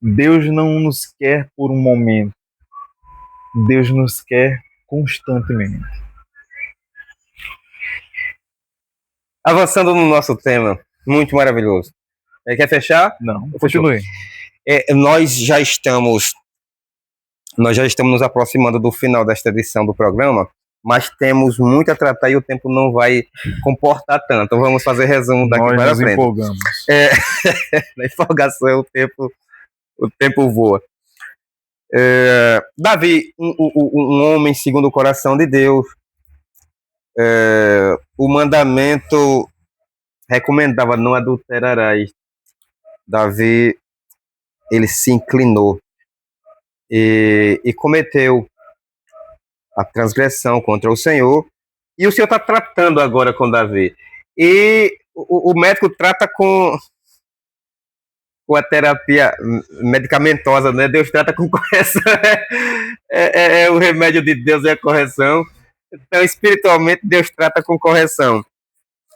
Deus não nos quer por um momento. Deus nos quer constantemente. Avançando no nosso tema, muito maravilhoso. Quer fechar? Não, continue. Nós já estamos nos aproximando do final desta edição do programa, mas temos muito a tratar e o tempo não vai comportar tanto. Então vamos fazer resumo daqui para frente. Nós nos empolgamos. Na empolgação o tempo voa. Davi, um homem segundo o coração de Deus, o mandamento recomendava: não adulterarás. Davi ele se inclinou e cometeu a transgressão contra o Senhor, e o Senhor está tratando agora com Davi. E o médico trata com a terapia medicamentosa, né? Deus trata com correção. É o remédio de Deus, é a correção. Então, espiritualmente, Deus trata com correção.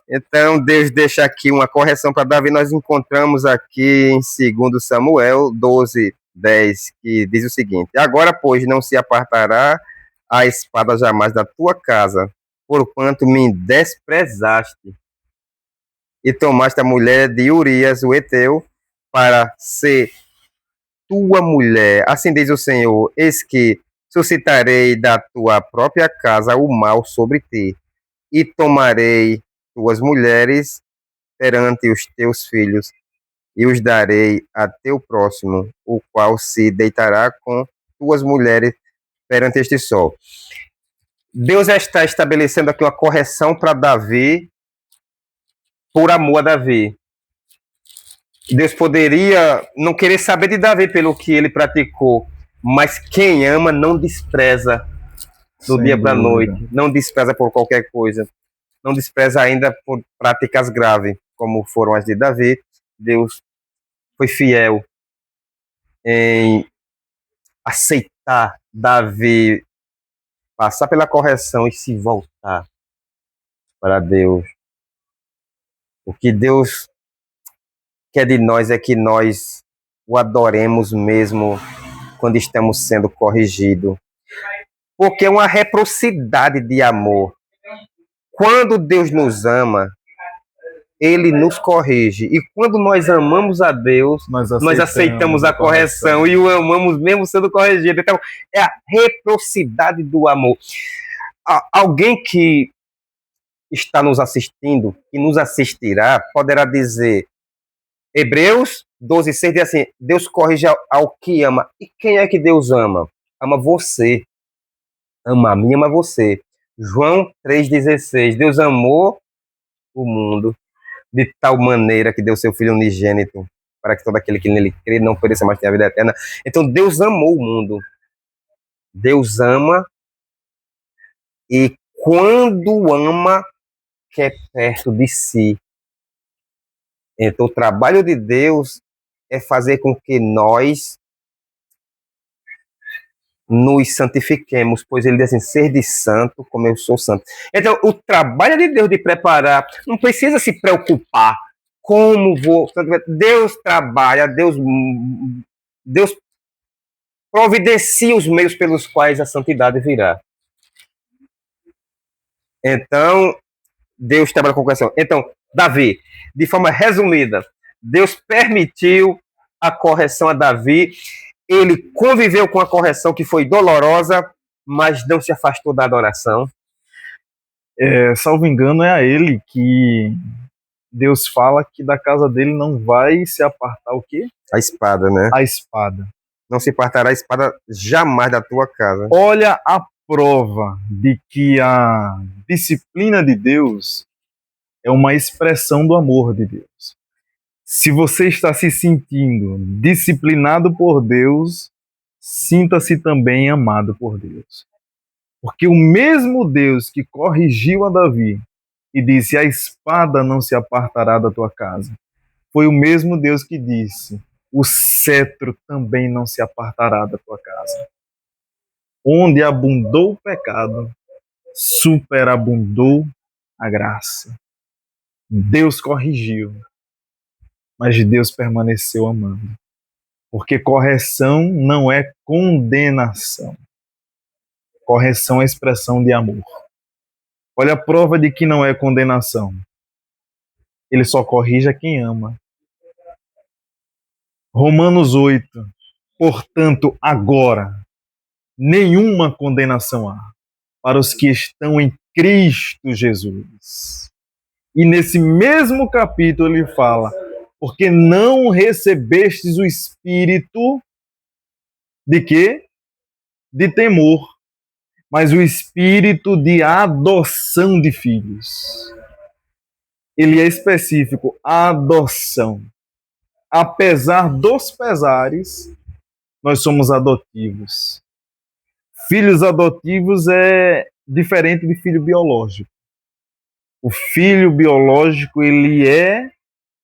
Então, Deus deixa aqui uma correção para Davi. Nós encontramos aqui em 2 Samuel 12:10, que diz o seguinte: agora, pois, não se apartará a espada jamais da tua casa, porquanto me desprezaste e tomaste a mulher de Urias, o Heteu, para ser tua mulher. Assim diz o Senhor: eis que suscitarei da tua própria casa o mal sobre ti, e tomarei tuas mulheres perante os teus filhos, e os darei a teu próximo, o qual se deitará com tuas mulheres perante este sol. Deus está estabelecendo aqui uma correção para Davi, por amor a Davi. Deus poderia não querer saber de Davi pelo que ele praticou, mas quem ama não despreza do dia para a noite, não despreza por qualquer coisa, não despreza ainda por práticas graves, como foram as de Davi. Deus foi fiel em aceitar Davi passar pela correção e se voltar para Deus. O que Deus quer de nós é que nós o adoremos mesmo quando estamos sendo corrigidos. Porque é uma reciprocidade de amor. Quando Deus nos ama, Ele nos corrige. E quando nós amamos a Deus, nós aceitamos a correção e o amamos mesmo sendo corrigido. Então, é a reciprocidade do amor. Alguém que está nos assistindo e nos assistirá poderá dizer, Hebreus 12:6 diz assim: Deus corrige ao que ama. E quem é que Deus ama? Ama você. Ama a mim, ama você. João 3,16: Deus amou o mundo de tal maneira que deu seu Filho unigênito, para que todo aquele que nele crê não pereça, mas tenha a vida eterna. Então, Deus amou o mundo. Deus ama, e quando ama, quer perto de si. Então, o trabalho de Deus é fazer com que nós nos santifiquemos, pois ele diz assim: ser de santo como eu sou santo. Então, o trabalho de Deus de preparar, não precisa se preocupar como vou. Deus trabalha, Deus providencia os meios pelos quais a santidade virá. Então, Deus trabalha com correção. Então, Davi, de forma resumida, Deus permitiu a correção a Davi. Ele conviveu com a correção que foi dolorosa, mas não se afastou da adoração. Salvo engano, é a ele que Deus fala que da casa dele não vai se apartar o quê? A espada, né? A espada. Não se apartará a espada jamais da tua casa. Olha a prova de que a disciplina de Deus é uma expressão do amor de Deus. Se você está se sentindo disciplinado por Deus, sinta-se também amado por Deus. Porque o mesmo Deus que corrigiu a Davi e disse: a espada não se apartará da tua casa, foi o mesmo Deus que disse: o cetro também não se apartará da tua casa. Onde abundou o pecado, superabundou a graça. Deus corrigiu, mas Deus permaneceu amando. Porque correção não é condenação. Correção é expressão de amor. Olha a prova de que não é condenação. Ele só corrige a quem ama. Romanos 8. Portanto, agora, nenhuma condenação há para os que estão em Cristo Jesus. E nesse mesmo capítulo ele fala: porque não recebestes o espírito de quê? De temor, mas o espírito de adoção de filhos. Ele é específico, adoção. apesar dos pesares, nós somos adotivos. Filhos adotivos é diferente de filho biológico. O filho biológico, ele é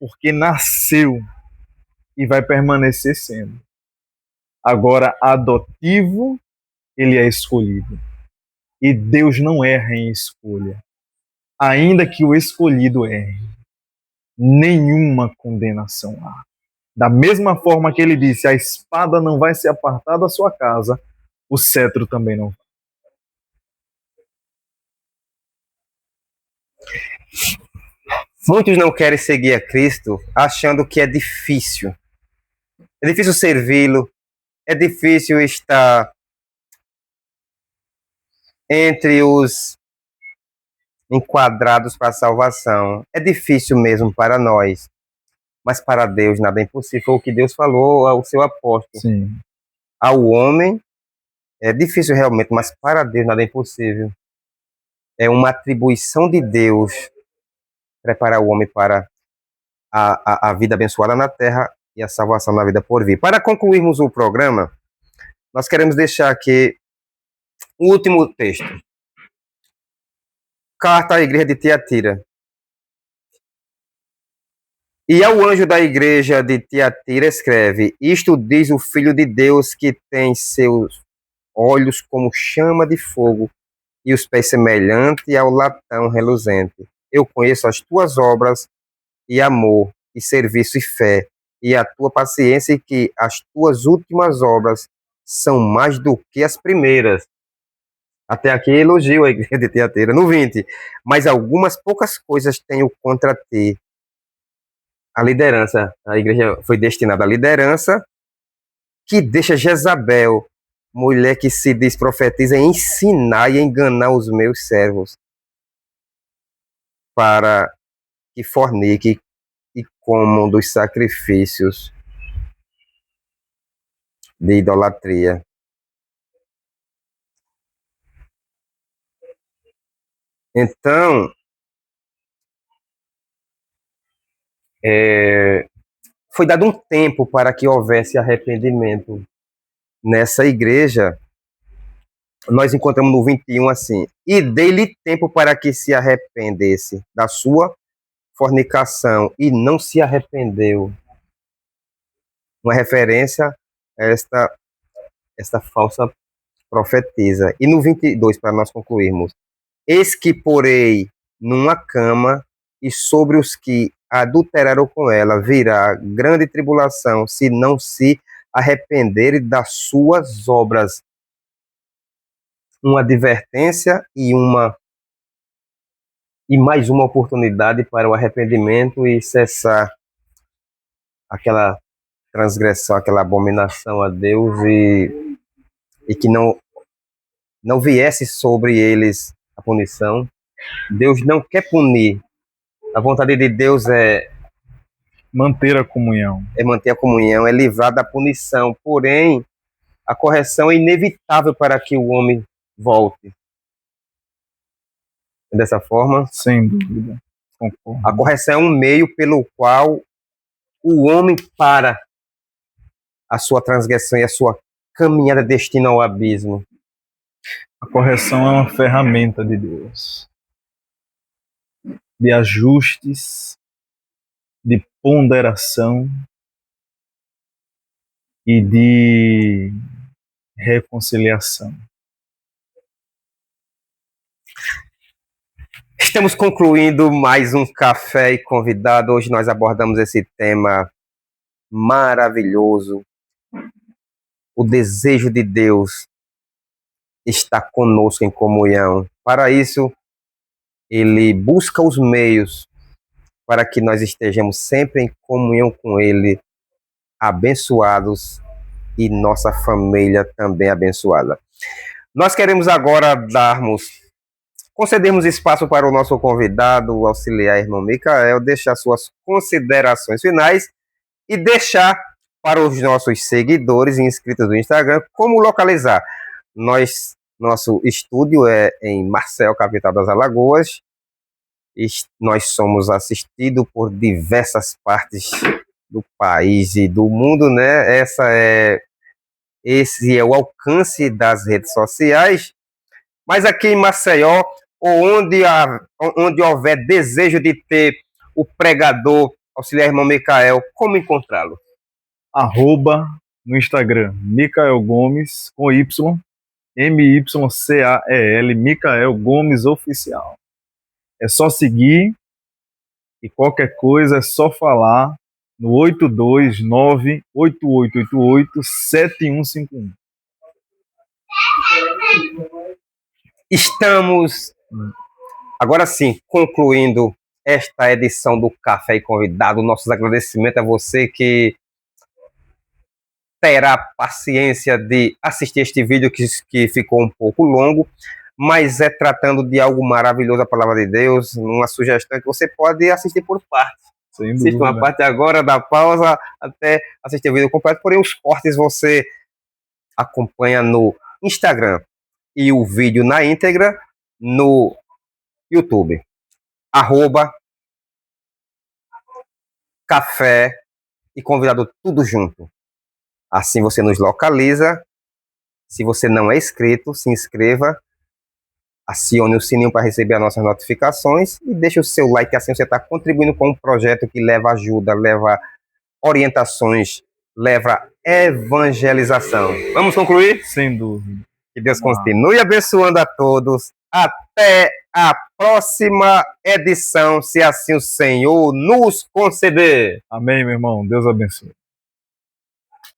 porque nasceu e vai permanecer sendo. Agora, adotivo, ele é escolhido. E Deus não erra em escolha. Ainda que o escolhido erre, nenhuma condenação há. Da mesma forma que ele disse, a espada não vai se apartar da sua casa, o cetro também não vai. Muitos não querem seguir a Cristo achando que é difícil. É difícil servi-lo, é difícil estar entre os enquadrados para a salvação. É difícil mesmo para nós, mas para Deus nada é impossível. Foi o que Deus falou ao seu apóstolo. Sim. Ao homem é difícil realmente, mas para Deus nada é impossível. É uma atribuição de Deus preparar o homem para a vida abençoada na terra e a salvação na vida por vir. Para concluirmos o programa, nós queremos deixar aqui o último texto. Carta à igreja de Tiatira. E ao anjo da igreja de Tiatira escreve: Isto diz o Filho de Deus, que tem seus olhos como chama de fogo e os pés semelhantes ao latão reluzente. Eu conheço as tuas obras e amor, e serviço e fé, e a tua paciência, e que as tuas últimas obras são mais do que as primeiras. Até aqui elogio a igreja de Tiatira. No 20, mas algumas poucas coisas tenho contra ti. A liderança, a igreja foi destinada à liderança, que deixa Jezabel, mulher que se diz profetiza, ensinar e enganar os meus servos, para que fornique e comam dos sacrifícios de idolatria. Então, foi dado um tempo para que houvesse arrependimento. Nessa igreja, nós encontramos no 21 assim: e dei-lhe tempo para que se arrependesse da sua fornicação, e não se arrependeu. Uma referência a esta falsa profetisa. E no 22, para nós concluirmos: eis que porei numa cama, e sobre os que adulteraram com ela virá grande tribulação, se não se arrependerem das suas obras. Uma advertência e mais uma oportunidade para o arrependimento e cessar aquela transgressão, aquela abominação a Deus, e que não viesse sobre eles a punição. Deus não quer punir. A vontade de Deus é Manter a comunhão. manter a comunhão, é livrar da punição. Porém, a correção é inevitável para que o homem volte. Dessa forma, Sem dúvida. Concordo. a correção é um meio pelo qual o homem para a sua transgressão e a sua caminhada destina ao abismo. A correção é uma ferramenta de Deus, de ajustes, de ponderação e de reconciliação. Estamos concluindo mais um Café e Convidado. Hoje nós abordamos esse tema maravilhoso. O desejo de Deus está conosco em comunhão. Para isso, Ele busca os meios para que nós estejamos sempre em comunhão com Ele, abençoados, e nossa família também abençoada. Nós queremos agora concedermos espaço para o nosso convidado, o auxiliar irmão Micael, deixar suas considerações finais e deixar para os nossos seguidores e inscritos do Instagram como localizar. Nosso estúdio é em Marcel, capital das Alagoas. Nós somos assistidos por diversas partes do país e do mundo, né? Esse é o alcance das redes sociais. Mas aqui em Maceió, onde houver desejo de ter o pregador auxiliar irmão Micael, como encontrá-lo? Arroba no Instagram, Micael Gomes, com Y, MYCAEL, Micael Gomes Oficial. É só seguir e qualquer coisa é só falar no 829-8888-7151. Estamos, agora sim, concluindo esta edição do Café e Convidado. Nossos agradecimentos a você que terá paciência de assistir este vídeo que ficou um pouco longo, mas é tratando de algo maravilhoso, a palavra de Deus, uma sugestão que você pode assistir por partes. Assista uma parte agora, da pausa, até assistir o vídeo completo, porém os cortes você acompanha no Instagram e o vídeo na íntegra no YouTube. Arroba Café e Convidado tudo junto. Assim você nos localiza. Se você não é inscrito, se inscreva, acione o sininho para receber as nossas notificações e deixe o seu like, assim você está contribuindo com um projeto que leva ajuda, leva orientações, leva evangelização. Vamos concluir? Sem dúvida. Que Deus continue abençoando a todos. Até a próxima edição, se assim o Senhor nos conceder. Amém, meu irmão. Deus abençoe.